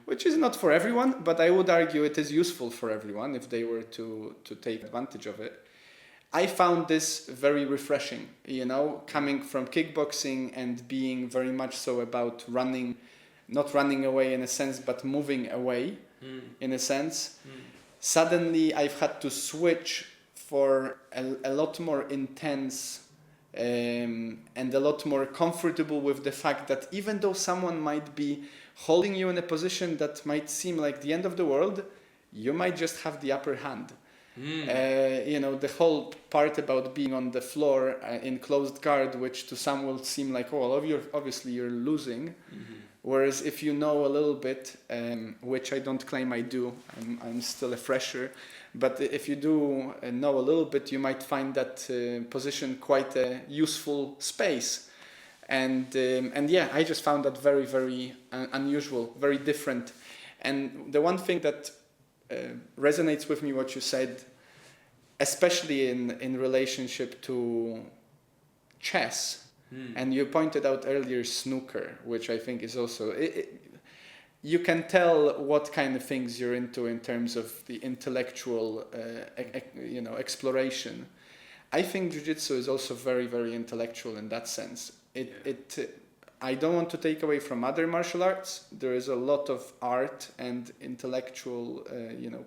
which is not for everyone, but I would argue it is useful for everyone if they were to take advantage of it. I found this very refreshing, you know, coming from kickboxing and being very much so about running, not running away in a sense, but moving away in a sense. Suddenly I've had to switch for a lot more intense and a lot more comfortable with the fact that even though someone might be holding you in a position that might seem like the end of the world, you might just have the upper hand. The whole part about being on the floor in closed guard, which to some will seem like, oh, well, obviously you're losing. Whereas if you know a little bit, which I don't claim I do, I'm still a fresher, but if you do know a little bit, you might find that position quite a useful space. And yeah, I just found that very, very unusual, very different. And the one thing that resonates with me, what you said, especially in relationship to chess, and you pointed out earlier snooker, which I think is also you can tell what kind of things you're into in terms of the intellectual exploration. I think jiu-jitsu is also very, very intellectual in that sense. I don't want to take away from other martial arts. There is a lot of art and intellectual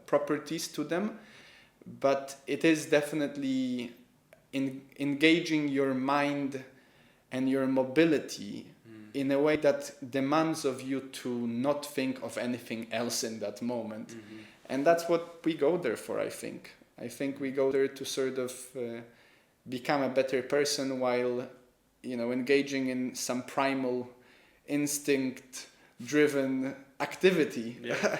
properties to them, but it is definitely engaging your mind and your mobility in a way that demands of you to not think of anything else in that moment. And that's what we go there for, I think. I think we go there to sort of become a better person while, engaging in some primal instinct-driven activity. Yeah.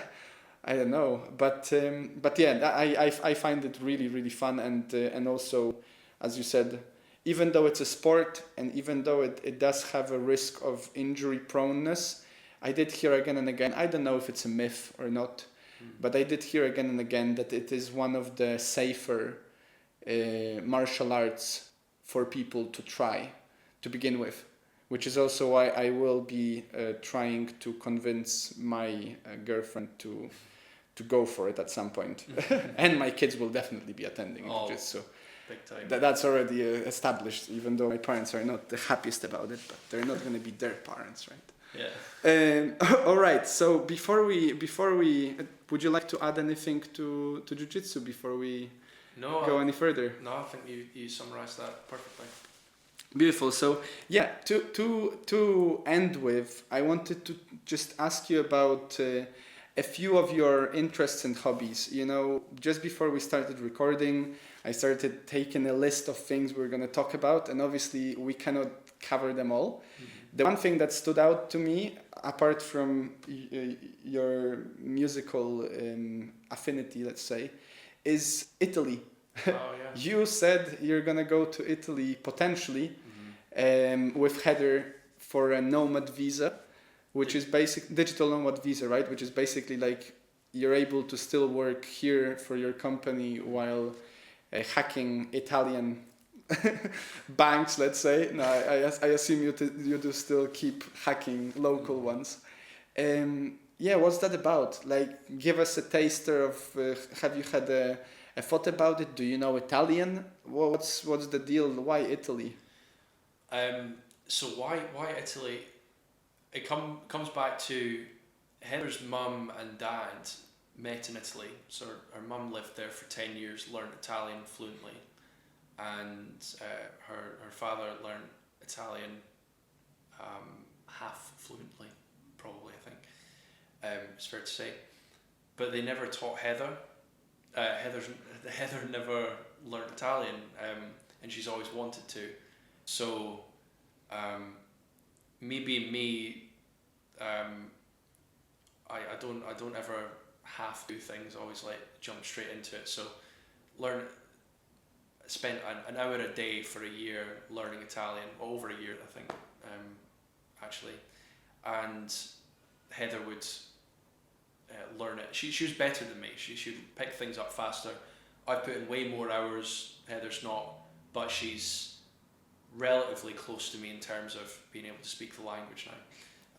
I don't know, but yeah, I find it really, really fun, and also, as you said, even though it's a sport and even though it does have a risk of injury proneness, I did hear again and again, I don't know if it's a myth or not, but I did hear again and again that it is one of the safer martial arts for people to try to begin with, which is also why I will be trying to convince my girlfriend to go for it at some point. And my kids will definitely be attending jiu-jitsu. Big time. That's already established, even though my parents are not the happiest about it, but they're not going to be their parents, right? Yeah. All right. So before we, would you like to add anything to jiu-jitsu before we go any further? No, I think you summarized that perfectly. Beautiful. So yeah, to end with, I wanted to just ask you about a few of your interests and hobbies. Just before we started recording, I started taking a list of things we're going to talk about, and obviously we cannot cover them all. The one thing that stood out to me, apart from your musical affinity, let's say, is Italy. Oh, yeah. You said you're going to go to Italy potentially with Heather for a nomad visa, which is basic digital nomad visa, right? Which is basically like you're able to still work here for your company while hacking Italian banks, let's say. No, I assume you do still keep hacking local ones. Yeah, what's that about? Like, give us a taster of. Have you had a thought about it? Do you know Italian? What's the deal? Why Italy? So why Italy? It comes back to Heather's mum and dad met in Italy. So her mum lived there for 10 years, learned Italian fluently, and her father learned Italian half fluently, probably, I think. It's fair to say. But they never taught Heather. Heather never learned Italian, and she's always wanted to. So, me being me, I don't ever half do things. I always like jump straight into it. So, spent an hour a day for a year learning Italian, over a year I think, actually, and Heather would learn it. She was better than me. She would pick things up faster. I put in way more hours. Heather's not, but she's relatively close to me in terms of being able to speak the language now.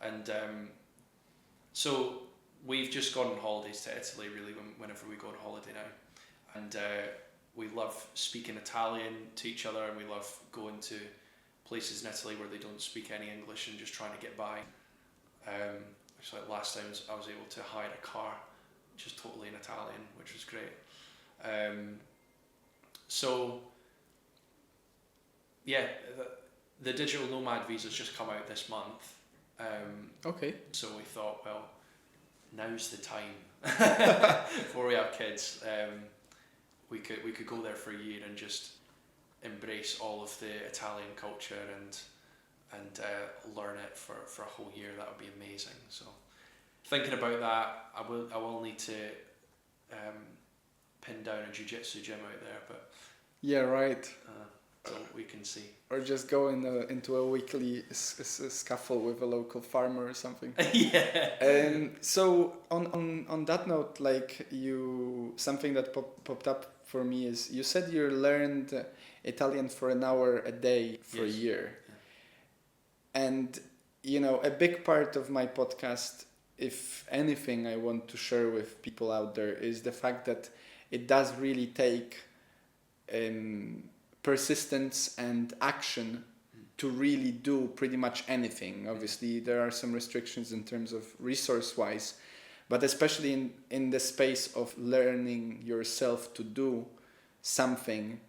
And so we've just gone on holidays to Italy really whenever we go on holiday now, and we love speaking Italian to each other, and we love going to places in Italy where they don't speak any English and just trying to get by. So like last time I was able to hire a car just totally in Italian, which was great. So yeah, the digital nomad visa's just come out this month. Okay. So we thought, well, now's the time before we have kids. we could go there for a year and just embrace all of the Italian culture and learn it for a whole year. That would be amazing. So thinking about that, I will need to pin down a Jiu Jitsu gym out there, but yeah, right. So we can see. Or just go into a weekly scuffle with a local farmer or something. Yeah. So on that note, like something that popped up for me is you said you learned Italian for an hour a day for a year. Yeah. And a big part of my podcast, if anything I want to share with people out there, is the fact that it does really take persistence and action to really do pretty much anything. Obviously, there are some restrictions in terms of resource-wise, but especially in the space of learning yourself to do something,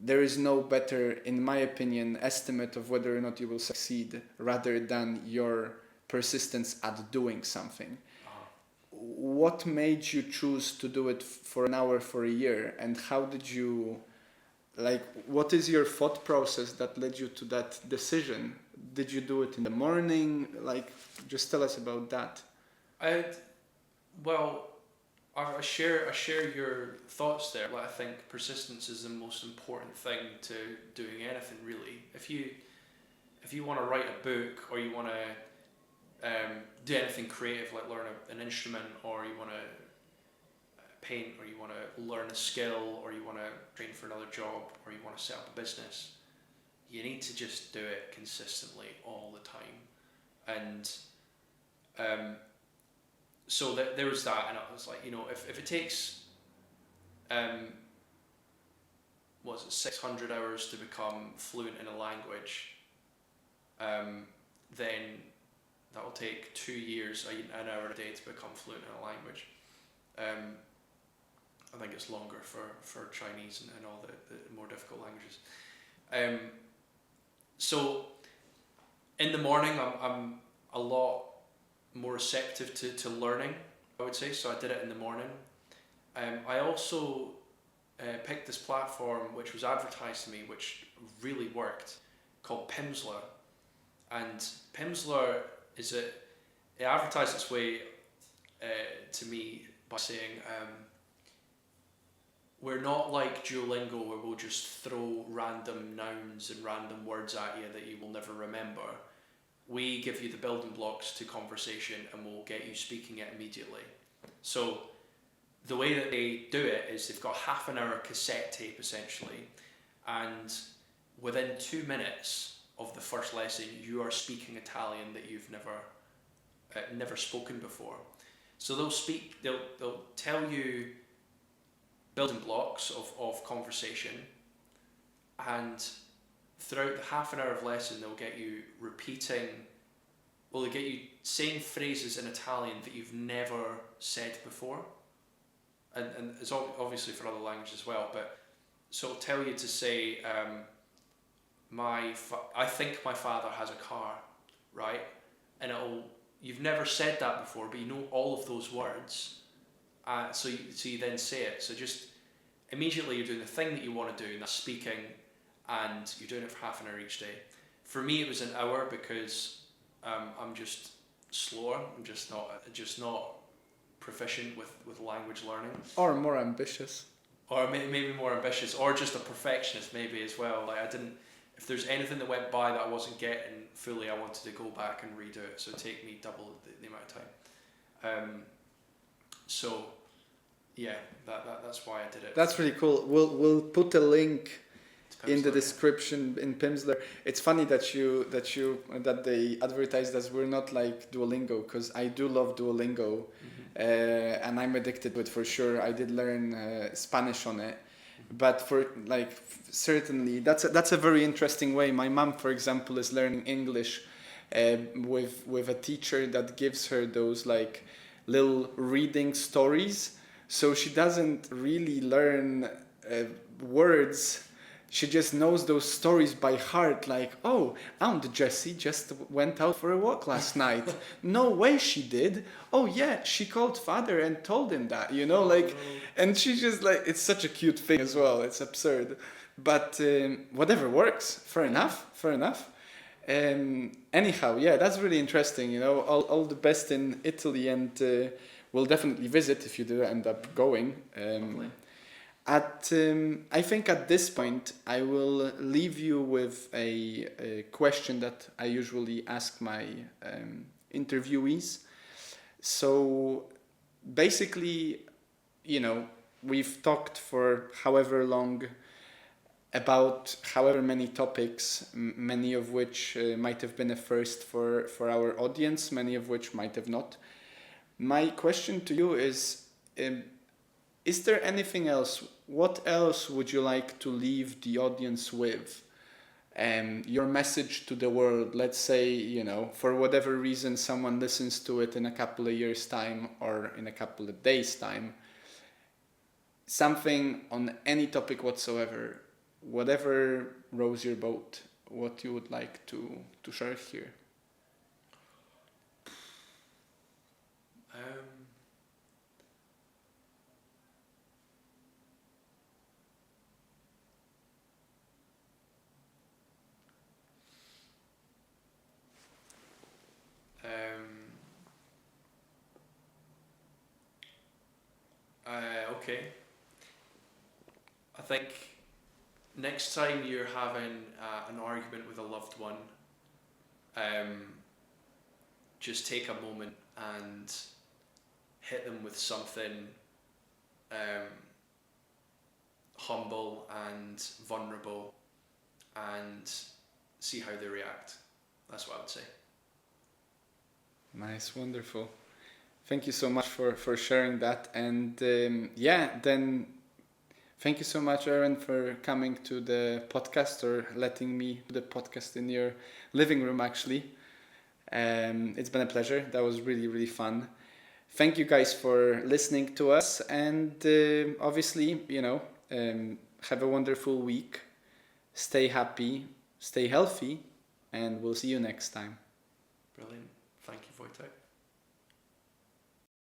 there is no better, in my opinion, estimate of whether or not you will succeed rather than your persistence at doing something. What made you choose to do it for an hour for a year, and how did you, what is your thought process that led you to that decision? Did you do it in the morning? Just tell us about that. I share your thoughts there. I think persistence is the most important thing to doing anything, really. If you want to write a book, or you want to do anything creative, like learn an instrument, or you want to paint, or you want to learn a skill, or you want to train for another job, or you want to set up a business, you need to just do it consistently all the time. And so there was that, and I was like, if it takes 600 hours to become fluent in a language, then that will take 2 years, an hour a day, to become fluent in a language. I think it's longer for Chinese and all the more difficult languages. So in the morning, I'm a lot more receptive to learning, I would say. So I did it in the morning. I also picked this platform which was advertised to me, which really worked, called Pimsleur. And Pimsleur it advertised its way to me by saying, we're not like Duolingo, where we'll just throw random nouns and random words at you that you will never remember. We give you the building blocks to conversation, and we'll get you speaking it immediately. So the way that they do it is they've got half an hour cassette tape, essentially, and within 2 minutes of the first lesson, you are speaking Italian that you've never spoken before. So they'll tell you building blocks of conversation, and throughout the half an hour of lesson, they'll get you saying phrases in Italian that you've never said before, and it's obviously for other languages as well, but so it'll tell you to say, I think my father has a car, right? And you've never said that before, but you know all of those words, so you then say it. So just immediately you're doing the thing that you want to do, and that's speaking, and you're doing it for half an hour each day. For me, it was an hour because I'm just slower. I'm just not proficient with language learning. Or more ambitious. Or maybe more ambitious, or just a perfectionist maybe as well. If there's anything that went by that I wasn't getting fully, I wanted to go back and redo it. So it'd take me double the amount of time. So yeah, that's why I did it. That's really cool. We'll put a link in the description in Pimsleur. It's funny that they advertised as we're not like Duolingo, because I do love Duolingo, and I'm addicted to it for sure. I did learn Spanish on it, but certainly that's a very interesting way. My mom, for example, is learning English with a teacher that gives her those little reading stories. So she doesn't really learn words She just knows those stories by heart, like, oh, Aunt Jessie just went out for a walk last night. No way she did. Oh yeah, she called father and told him that, like, and she's just like, it's such a cute thing as well. It's absurd. But whatever works, fair enough, fair enough. Anyhow, yeah, that's really interesting, all the best in Italy, and we'll definitely visit if you do end up going. I think at this point, I will leave you with a question that I usually ask my interviewees. So basically, we've talked for however long about however many topics, many of which might have been a first for our audience, many of which might have not. My question to you is there anything else? What else would you like to leave the audience with? Your message to the world, let's say, for whatever reason, someone listens to it in a couple of years' time or in a couple of days' time. Something on any topic whatsoever, whatever rows your boat, what you would like to share here. Okay. I think next time you're having an argument with a loved one, just take a moment and hit them with something humble and vulnerable, and see how they react. That's what I would say. Nice, wonderful. Thank you so much for sharing that. And then thank you so much, Aaron, for coming to the podcast, or letting me do the podcast in your living room, actually. It's been a pleasure. That was really, really fun. Thank you guys for listening to us. And obviously, have a wonderful week. Stay happy, stay healthy, and we'll see you next time. Brilliant. Thank you, Wojtek.